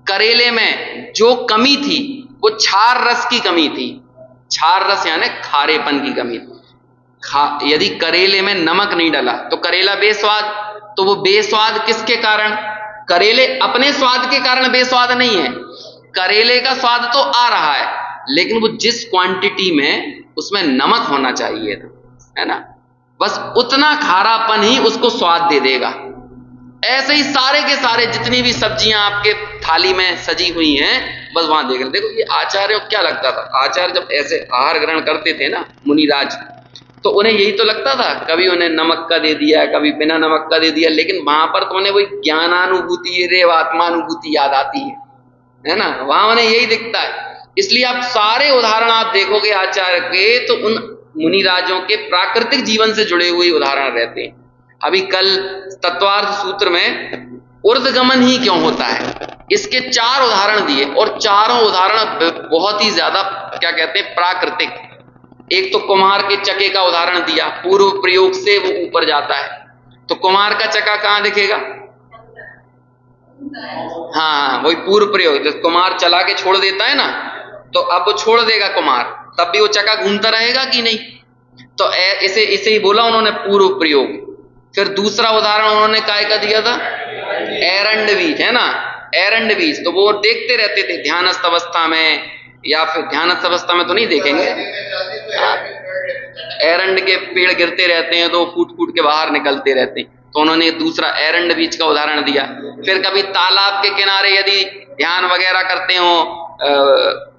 करेले में जो कमी थी वो क्षार रस की कमी थी। क्षार रस यानी खारेपन की कमी थी। यदि करेले में नमक नहीं डाला तो करेला बेस्वाद। तो वो बेस्वाद किसके कारण, करेले अपने स्वाद के कारण बेस्वाद नहीं है, करेले का स्वाद तो आ रहा है, लेकिन वो जिस क्वांटिटी में उसमें नमक होना चाहिए था, है ना, बस उतना खारापन ही उसको स्वाद दे देगा। ऐसे ही सारे के सारे जितनी भी सब्जियां आपके थाली में सजी हुई हैं, बस वहां देख रहे। देखो ये आचार्य को क्या लगता था, आचार्य जब ऐसे आहार ग्रहण करते थे ना मुनिराज, तो उन्हें यही तो लगता था, कभी उन्हें नमक का दे दिया, कभी बिना नमक का दे दिया, लेकिन वहां पर तो उन्हें वही ज्ञानानुभूति, रेव आत्मानुभूति याद आती है ना, वहां उन्हें यही दिखता है। इसलिए आप सारे उदाहरण आप देखोगे आचार्य के, तो उन मुनिराजों के प्राकृतिक जीवन से जुड़े हुए उदाहरण रहते हैं। अभी कल तत्वार्थ सूत्र में ऊर्ध्वगमन ही क्यों होता है, इसके 4 उदाहरण दिए, और चारों उदाहरण बहुत ही ज्यादा क्या कहते हैं, प्राकृतिक। एक तो कुम्हार के चके का उदाहरण दिया, पूर्व प्रयोग से वो ऊपर जाता है। तो कुम्हार का चक्का कहां दिखेगा, हाँ वही पूर्व प्रयोग। जब कुम्हार चला के छोड़ देता है ना, तो अब वो छोड़ देगा कुम्हार, तब भी वो चक्का घूमता रहेगा कि नहीं। तो इसे ही बोला उन्होंने पूर्व प्रयोग। फिर दूसरा उदाहरण उन्होंने काय का दिया था, एरंड बीज, है ना, एरंड बीज। तो वो देखते रहते थे ध्यानस्थ अवस्था में, या फिर ध्यानस्थ अवस्था में तो नहीं देखेंगे, एरंड के पेड़ गिरते रहते हैं तो फूट फूट के बाहर निकलते रहते हैं। तो उन्होंने दूसरा एरंड बीज का उदाहरण दिया। फिर कभी तालाब के किनारे यदि ध्यान वगैरह करते हो,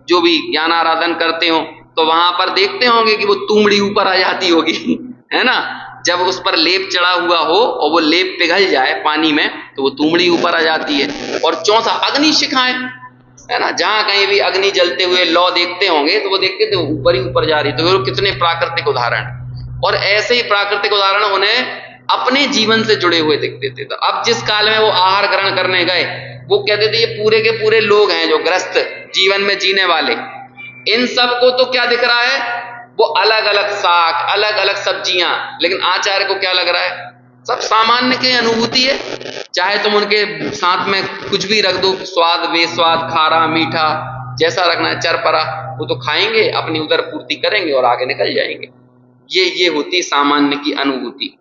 जो भी ज्ञान आराधन करते हो, तो वहां पर देखते होंगे कि वो तुमड़ी ऊपर आ जाती होगी, है ना, जब उस पर लेप चढ़ा हुआ हो और वो लेप पिघल जाए पानी में, तो वो तुमड़ी ऊपर आ जाती है। और चौथा अग्नि शिखाएं, है ना, जहां कहीं भी अग्नि जलते हुए लौ देखते होंगे, तो वो देखते थे ऊपर ही ऊपर जा रही। तो वो कितने प्राकृतिक उदाहरण, और ऐसे ही प्राकृतिक उदाहरण उन्हें अपने जीवन से जुड़े हुए दिखते थे। तो अब जिस काल में वो आहार ग्रहण करने गए, वो कहते थे ये पूरे के पूरे लोग हैं जो ग्रस्त जीवन में जीने वाले, इन सब को तो क्या दिख रहा है, वो अलग अलग साग, अलग अलग सब्जियां, लेकिन आचार्य को क्या लग रहा है, सब सामान्य की अनुभूति है। चाहे तुम उनके साथ में कुछ भी रख दो, स्वाद बेस्वाद, खारा मीठा, जैसा रखना है, चरपरा, वो तो खाएंगे, अपनी उदर पूर्ति करेंगे और आगे निकल जाएंगे। ये होती सामान्य की अनुभूति।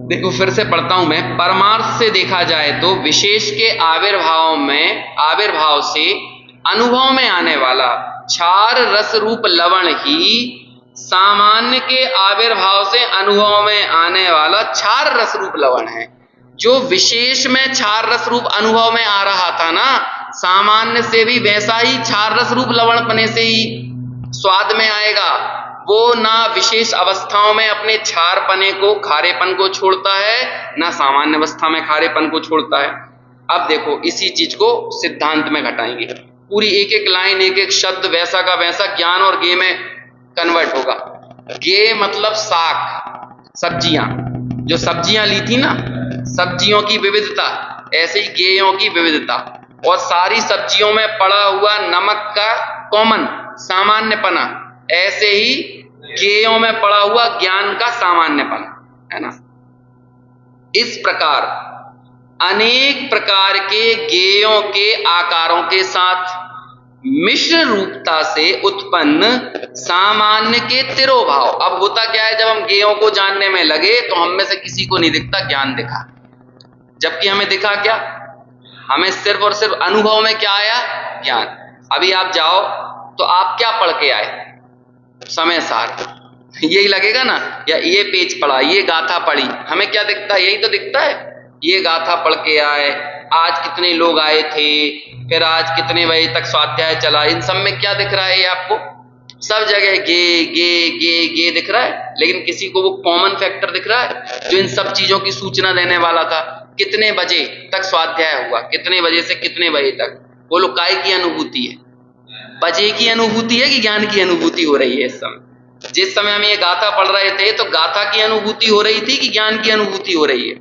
देखो फिर से पढ़ता हूं मैं, परमार्थ से देखा जाए तो विशेष के आविर्भाव से अनुभव में आने वाला क्षार रस रूप लवण ही सामान्य के आविर्भाव से अनुभव में आने वाला क्षार रस रूप लवण है। जो विशेष में क्षार रस रूप अनुभव में आ रहा था ना, सामान्य से भी वैसा ही क्षार रस रूप लवण पने से ही स्वाद में आएगा। वो ना विशेष अवस्थाओं में अपने क्षारपने को, खारेपन को छोड़ता है, ना सामान्य अवस्था में खारेपन को छोड़ता है। अब देखो इसी चीज को सिद्धांत में घटाएंगे, पूरी एक एक लाइन, एक एक शब्द वैसा का वैसा ज्ञान और गे में कन्वर्ट होगा। गे मतलब साग, सब्जियां, जो सब्जियां ली थी ना, सब्जियों की विविधता, ऐसे ही गेयों की विविधता, और सारी सब्जियों में पड़ा हुआ नमक का कॉमन सामान्यपना, ऐसे ही गेयों में पड़ा हुआ ज्ञान का सामान्यपना, है ना। इस प्रकार अनेक प्रकार के गेयों के आकारों के साथ मिश्र रूपता से उत्पन्न सामान्य के तिरोभाव। अब होता क्या है, जब हम गेयों को जानने में लगे तो हम में से किसी को नहीं दिखता ज्ञान दिखा, जबकि हमें दिखा क्या, हमें सिर्फ और सिर्फ अनुभव में क्या आया, ज्ञान। अभी आप जाओ तो आप क्या पढ़ के आए, समय सार, यही लगेगा ना, या ये पेज पढ़ा, ये गाथा पढ़ी, हमें क्या दिखता है, यही तो दिखता है। ये गाथा पढ़ के आए, आज कितने लोग आए थे, फिर आज कितने बजे तक स्वाध्याय चला, इन सब में क्या दिख रहा है ये आपको? सब जगह गे गे गे गे दिख रहा है, लेकिन किसी को वो कॉमन फैक्टर दिख रहा है जो इन सब चीजों की सूचना देने वाला था? कितने बजे तक स्वाध्याय हुआ, कितने बजे से कितने बजे तक? बोलो काय की अनुभूति है? बजे की अनुभूति है कि ज्ञान की अनुभूति हो रही है इस समय? जिस समय हम ये गाथा पढ़ रहे थे तो गाथा की अनुभूति हो रही थी कि ज्ञान की अनुभूति हो रही है?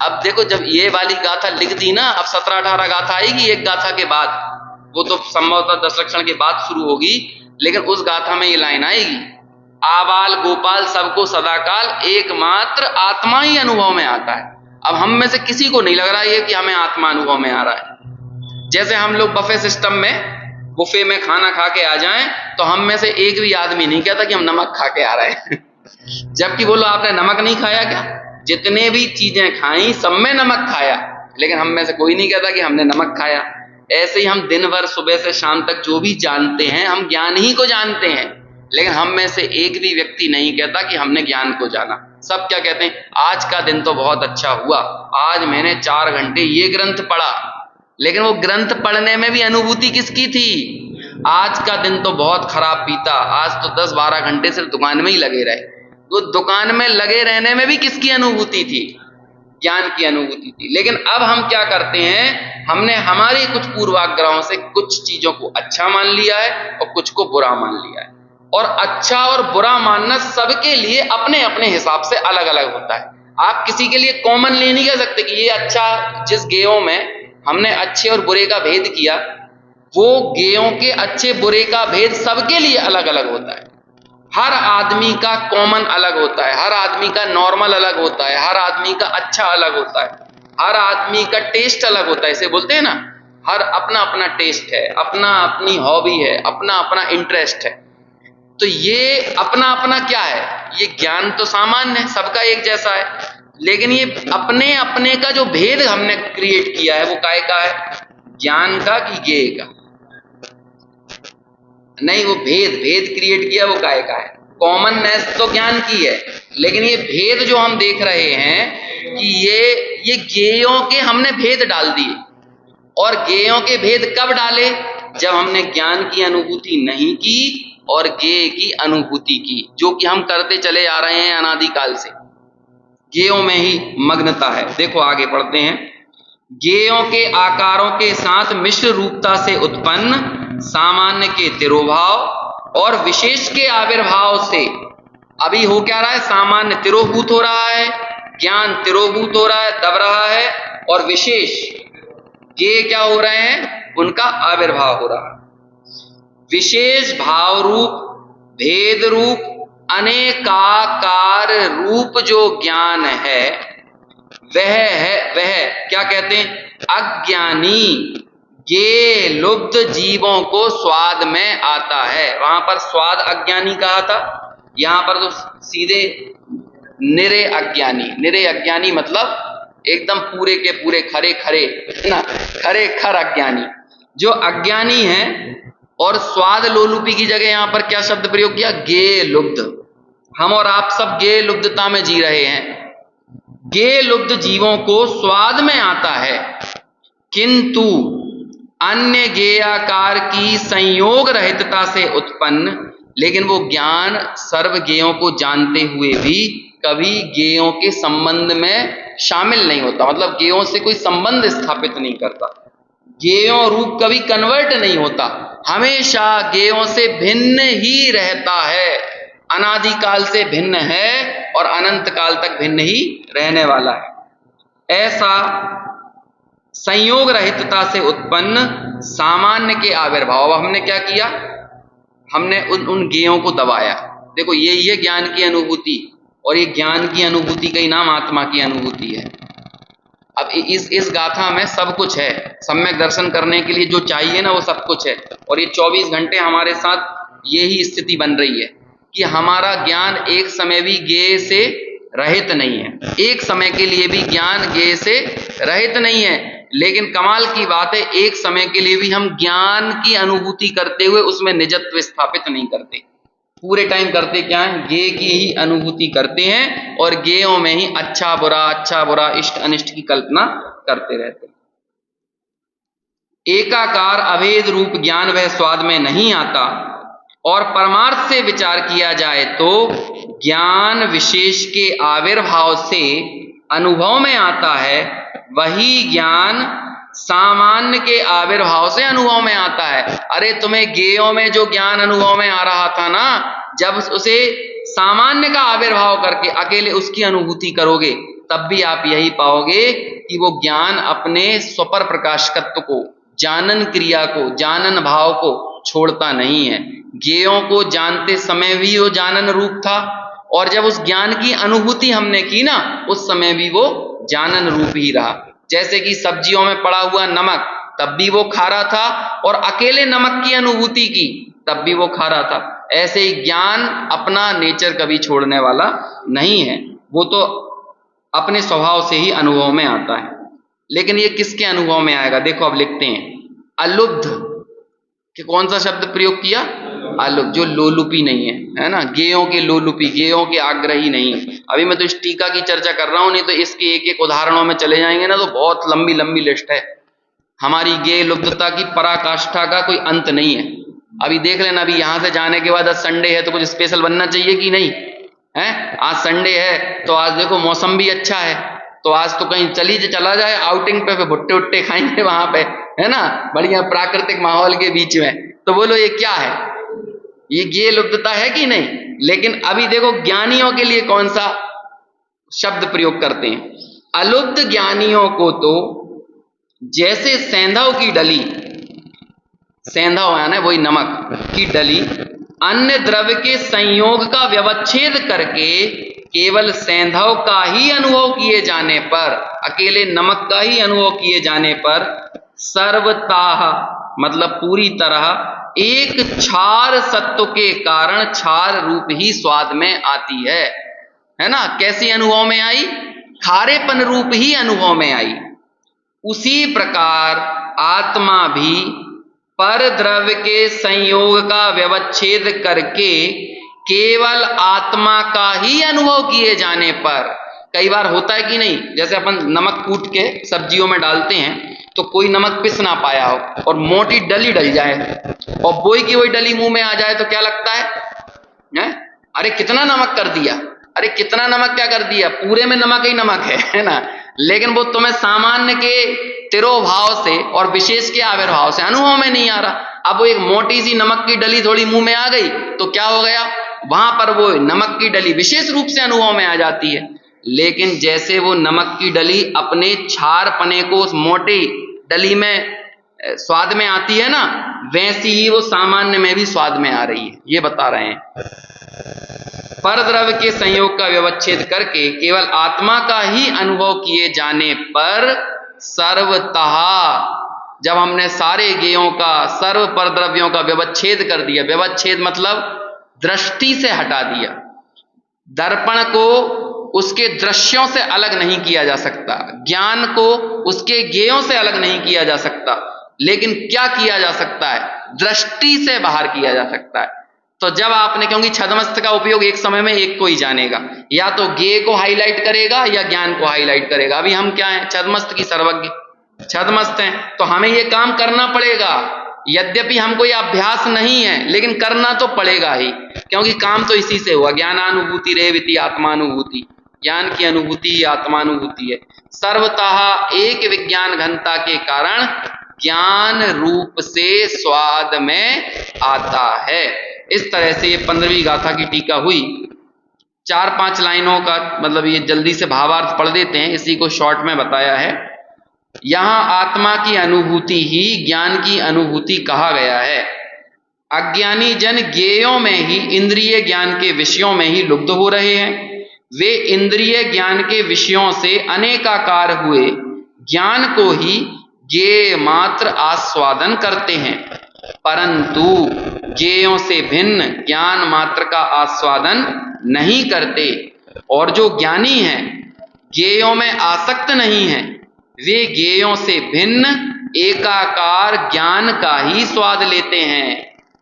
अब देखो, जब ये वाली गाथा लिख दी ना, अब 17-18 गाथा आएगी एक गाथा के बाद, वो तो संभवतः 10 लक्षण के बाद शुरू होगी, लेकिन उस गाथा में ये लाइन आएगी, आबाल गोपाल सबको सदाकाल एकमात्र आत्मा ही अनुभव में आता है। अब हम में से किसी को नहीं लग रहा है कि हमें आत्मा अनुभव में आ रहा है। जैसे हम लोग बफे सिस्टम में, बुफे में खाना खा के आ जाएं तो हम में से एक भी आदमी नहीं कहता कि हम नमक खा के आ रहे हैं जबकि बोलो आपने नमक नहीं खाया क्या? जितने भी चीजें खाई सब में नमक खाया, लेकिन हम में से कोई नहीं कहता कि हमने नमक खाया। ऐसे ही हम दिन भर सुबह से शाम तक जो भी जानते हैं, हम ज्ञान ही को जानते हैं, लेकिन हम में से एक भी व्यक्ति नहीं कहता कि हमने ज्ञान को जाना। सब क्या कहते हैं? आज का दिन तो बहुत अच्छा हुआ, आज मैंने 4 घंटे ये ग्रंथ पढ़ा। लेकिन वो ग्रंथ पढ़ने में भी अनुभूति किसकी थी? आज का दिन तो बहुत खराब बीता, आज तो 10-12 घंटे सिर्फ दुकान में ही लगे रहे। वो दुकान में लगे रहने में भी किसकी अनुभूति थी? ज्ञान की अनुभूति थी। लेकिन अब हम क्या करते हैं, हमने हमारे कुछ पूर्वाग्रहों से कुछ चीजों को अच्छा मान लिया है और कुछ को बुरा मान लिया है। और अच्छा और बुरा मानना सबके लिए अपने अपने हिसाब से अलग अलग होता है। आप किसी के लिए कॉमनली नहीं कह सकते कि ये अच्छा, जिस गेयों में हमने अच्छे और बुरे का भेद किया, वो गेयों के अच्छे बुरे का भेद सबके लिए अलग अलग होता है। हर आदमी का कॉमन अलग होता है, हर आदमी का नॉर्मल अलग होता है, हर आदमी का अच्छा अलग होता है, हर आदमी का टेस्ट अलग होता है। इसे बोलते हैं ना, हर अपना अपना टेस्ट है, अपना अपनी हॉबी है, अपना अपना इंटरेस्ट है। तो ये अपना अपना क्या है? ये ज्ञान तो सामान्य है, सबका एक जैसा है, लेकिन ये अपने अपने का जो भेद हमने क्रिएट किया है वो काय का है? ज्ञान का कि ज्ञेय का? नहीं, वो भेद क्रिएट किया वो काय का है? कॉमननेस तो ज्ञान की है, लेकिन ये भेद जो हम देख रहे हैं कि ये ज्ञेयों के हमने भेद डाल दिए। और ज्ञेयों के भेद कब डाले? जब हमने ज्ञान की अनुभूति नहीं की और ज्ञेय की अनुभूति की, जो कि हम करते चले आ रहे हैं अनादिकाल से। ज्ञेयों में ही मग्नता है। देखो आगे पढ़ते हैं। ज्ञेयों के आकारों के साथ मिश्र रूपता से उत्पन्न सामान्य के तिरोभाव और विशेष के आविर्भाव से, अभी हो क्या रहा है? सामान्य तिरोभूत हो रहा है, ज्ञान तिरोभूत हो रहा है, दब रहा है, और विशेष ज्ञेय क्या हो रहे हैं? उनका आविर्भाव हो रहा है। विशेष भाव रूप, भेद रूप, अनेकाकार रूप जो ज्ञान है वह क्या कहते हैं? अज्ञानी ज्ञेय लुब्ध जीवों को स्वाद में आता है। वहां पर स्वाद अज्ञानी कहा था, यहां पर तो सीधे निरे अज्ञानी। निरे अज्ञानी मतलब एकदम पूरे के पूरे खरे खरे ना, खरे खर अज्ञानी, जो अज्ञानी है। और स्वाद लोलुपी की जगह यहां पर क्या शब्द प्रयोग किया? ज्ञेय लुब्ध। हम और आप सब ज्ञेय लुब्धता में जी रहे हैं। ज्ञेय लुब्ध जीवों को स्वाद में आता है, किंतु अन्य ज्ञेयाकार की संयोग रहितता से उत्पन्न, लेकिन वो ज्ञान सर्व ज्ञेयों को जानते हुए भी कभी ज्ञेयों के संबंध में शामिल नहीं होता, मतलब ज्ञेयों से कोई संबंध स्थापित नहीं करता। ज्ञेयों रूप कभी कन्वर्ट नहीं होता, हमेशा ज्ञेयों से भिन्न ही रहता है, अनादिकाल से भिन्न है और अनंत काल तक भिन्न ही रहने वाला है। ऐसा संयोग रहितता से उत्पन्न सामान्य के आविर्भाव, हमने क्या किया? हमने उन ज्ञेयों को दबाया। देखो ये ज्ञान की अनुभूति, और ये ज्ञान की अनुभूति का ही नाम आत्मा की अनुभूति है। अब इस गाथा में सब कुछ है, सम्यक दर्शन करने के लिए जो चाहिए ना वो सब कुछ है। और ये 24 घंटे हमारे साथ यही स्थिति बन रही है कि हमारा ज्ञान एक समय भी ज्ञेय से रहित नहीं है, एक समय के लिए भी ज्ञान ज्ञेय से रहित नहीं है। लेकिन कमाल की बात है, एक समय के लिए भी हम ज्ञान की अनुभूति करते हुए उसमें निजत्व स्थापित नहीं करते। पूरे टाइम करते क्या है, गेय की ही अनुभूति करते हैं और गेयों में ही अच्छा बुरा इष्ट अनिष्ट की कल्पना करते रहते हैं। एकाकार अभेद रूप ज्ञान वह स्वाद में नहीं आता, और परमार्थ से विचार किया जाए तो ज्ञान विशेष के आविर्भाव से अनुभव में आता है, वही ज्ञान सामान्य के आविर्भाव से अनुभव में आता है। अरे तुम्हें गेयों में जो ज्ञान अनुभव में आ रहा था ना, जब उसे सामान्य का आविर्भाव करके अकेले उसकी अनुभूति करोगे तब भी आप यही पाओगे कि वो ज्ञान अपने स्वपर प्रकाशकत्व को, जानन क्रिया को, जानन भाव को छोड़ता नहीं है। गेयों को जानते समय भी वो जानन रूप था, और जब उस ज्ञान की अनुभूति हमने की ना, उस समय भी वो जानन रूप ही रहा। जैसे कि सब्जियों में पड़ा हुआ नमक, तब भी वो खारा था, और अकेले नमक की अनुभूति की तब भी वो खारा था। ऐसे ही ज्ञान अपना नेचर कभी छोड़ने वाला नहीं है, वो तो अपने स्वभाव से ही अनुभव में आता है। लेकिन ये किसके अनुभव में आएगा? देखो अब लिखते हैं, अलुब्ध कि कौन सा शब्द प्रयोग किया? अलुब्ध, जो लोलुपी नहीं है, है ना, गेयों के लोलुपी, गेयों के आग्रही नहीं। अभी मैं तो इस टीका की चर्चा कर रहा हूं, नहीं तो इसके एक एक उदाहरणों में चले जाएंगे ना तो बहुत लंबी लंबी लिस्ट है। हमारी गेय लुब्धता की पराकाष्ठा का कोई अंत नहीं है। अभी देख लेना, अभी यहां से जाने के बाद आज संडे है तो कुछ स्पेशल बनना चाहिए कि नहीं है? आज संडे है तो आज देखो मौसम भी अच्छा है, तो आज तो कहीं चला जाए आउटिंग पे, भुट्टे उट्टे खाएंगे वहां पे, है ना, बढ़िया प्राकृतिक माहौल के बीच में। तो बोलो ये क्या है? ये गेय लुब्धता है कि नहीं? लेकिन अभी देखो ज्ञानियों के लिए कौन सा शब्द प्रयोग करते हैं? अलुब्ध ज्ञानियों को तो जैसे सेंधव की डली, सेंधव है ना वही नमक की डली, अन्य द्रव्य के संयोग का व्यवच्छेद करके केवल सेंधव का ही अनुभव किए जाने पर, अकेले नमक का ही अनुभव किए जाने पर सर्वताः मतलब पूरी तरह एक क्षार सत्व के कारण क्षार रूप ही स्वाद में आती है ना। कैसी अनुभव में आई? खारेपन रूप ही अनुभव में आई। उसी प्रकार आत्मा भी पर द्रव्य के संयोग का व्यवच्छेद करके केवल आत्मा का ही अनुभव किए जाने पर, कई बार होता है कि नहीं, जैसे अपन नमक कूट के सब्जियों में डालते हैं तो कोई नमक पिस ना पाया हो और मोटी डली डल जाए और वही की वही डली मुंह में आ जाए तो क्या लगता है? अरे कितना नमक कर दिया, अरे कितना नमक क्या कर दिया, पूरे में नमक ही नमक है ना। लेकिन वो तुम्हें सामान्य के तिरोभाव से और विशेष के आविर्भाव से अनुभव में नहीं आ रहा। अब वो एक मोटी सी नमक की डली थोड़ी मुंह में आ गई तो क्या हो गया, वहां पर वो नमक की डली विशेष रूप से अनुभव में आ जाती है। लेकिन जैसे वो नमक की डली अपने क्षार पने को उस मोटी डली में स्वाद में आती है ना, वैसी ही वो सामान्य में भी स्वाद में आ रही है, ये बता रहे हैं। पर द्रव्य के संयोग का व्यवच्छेद करके केवल आत्मा का ही अनुभव किए जाने पर सर्वतः, जब हमने सारे गेयों का, सर्व पर द्रव्यों का व्यवच्छेद कर दिया, व्यवच्छेद मतलब दृष्टि से हटा दिया, दर्पण को उसके दृश्यों से अलग नहीं किया जा सकता, ज्ञान को उसके गेयों से अलग नहीं किया जा सकता, लेकिन क्या किया जा सकता है? दृष्टि से बाहर किया जा सकता है। तो जब आपने, क्योंकि छद्मस्त का उपयोग एक समय में एक को ही जानेगा, या तो गेय को हाईलाइट करेगा या ज्ञान को हाईलाइट करेगा। अभी हम क्या हैं? छद्मस्त की सर्वज्ञ, छद्मस्त हैं, तो हमें ये काम करना पड़ेगा। यद्यपि हमको ये अभ्यास नहीं है लेकिन करना तो पड़ेगा ही, क्योंकि काम तो इसी से हुआ। ज्ञानानुभूति रेवति आत्मानुभूति, ज्ञान की अनुभूति ही आत्मानुभूति है। सर्वतः एक विज्ञान घनता के कारण ज्ञान रूप से स्वाद में आता है। इस तरह से ये 15वीं गाथा की टीका हुई। 4-5 लाइनों का मतलब ये जल्दी से भावार्थ पढ़ देते हैं, इसी को शॉर्ट में बताया है। यहां आत्मा की अनुभूति ही ज्ञान की अनुभूति कहा गया है। अज्ञानी जन ज्ञेयों में ही, इंद्रिय ज्ञान के विषयों में ही लुब्ध हो रहे हैं। वे इंद्रिय ज्ञान के विषयों से अनेकाकार हुए ज्ञान को ही ज्ञेय मात्र आस्वादन करते हैं, परंतु ज्ञेयों से भिन्न ज्ञान मात्र का आस्वादन नहीं करते। और जो ज्ञानी हैं, ज्ञेयों में आसक्त नहीं हैं, वे ज्ञेयों से भिन्न एकाकार ज्ञान का ही स्वाद लेते हैं।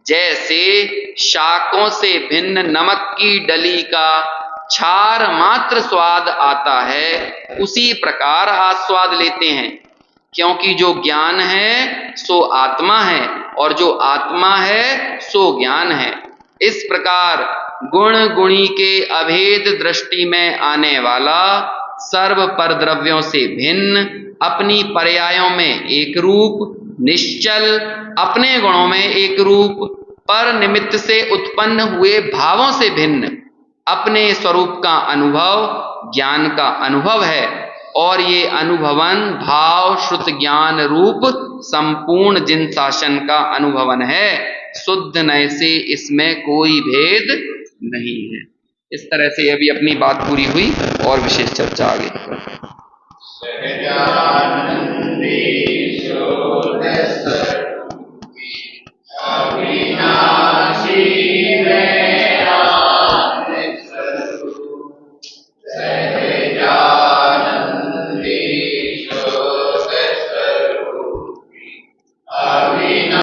जैसे शाकों से भिन्न नमक की डली का क्षार मात्र स्वाद आता है, उसी प्रकार आस्वाद लेते हैं। क्योंकि जो ज्ञान है सो आत्मा है और जो आत्मा है सो ज्ञान है। इस प्रकार गुण गुणी के अभेद दृष्टि में आने वाला सर्व परद्रव्यों से भिन्न, अपनी पर्यायों में एक रूप, निश्चल, अपने गुणों में एक रूप, पर निमित्त से उत्पन्न हुए भावों से भिन्न, अपने स्वरूप का अनुभव ज्ञान का अनुभव है। और ये अनुभवन भाव श्रुत ज्ञान रूप संपूर्ण जिन शासन का अनुभवन है, शुद्ध नय से इसमें कोई भेद नहीं है। इस तरह से अभी अपनी बात पूरी हुई और विशेष चर्चा आगे।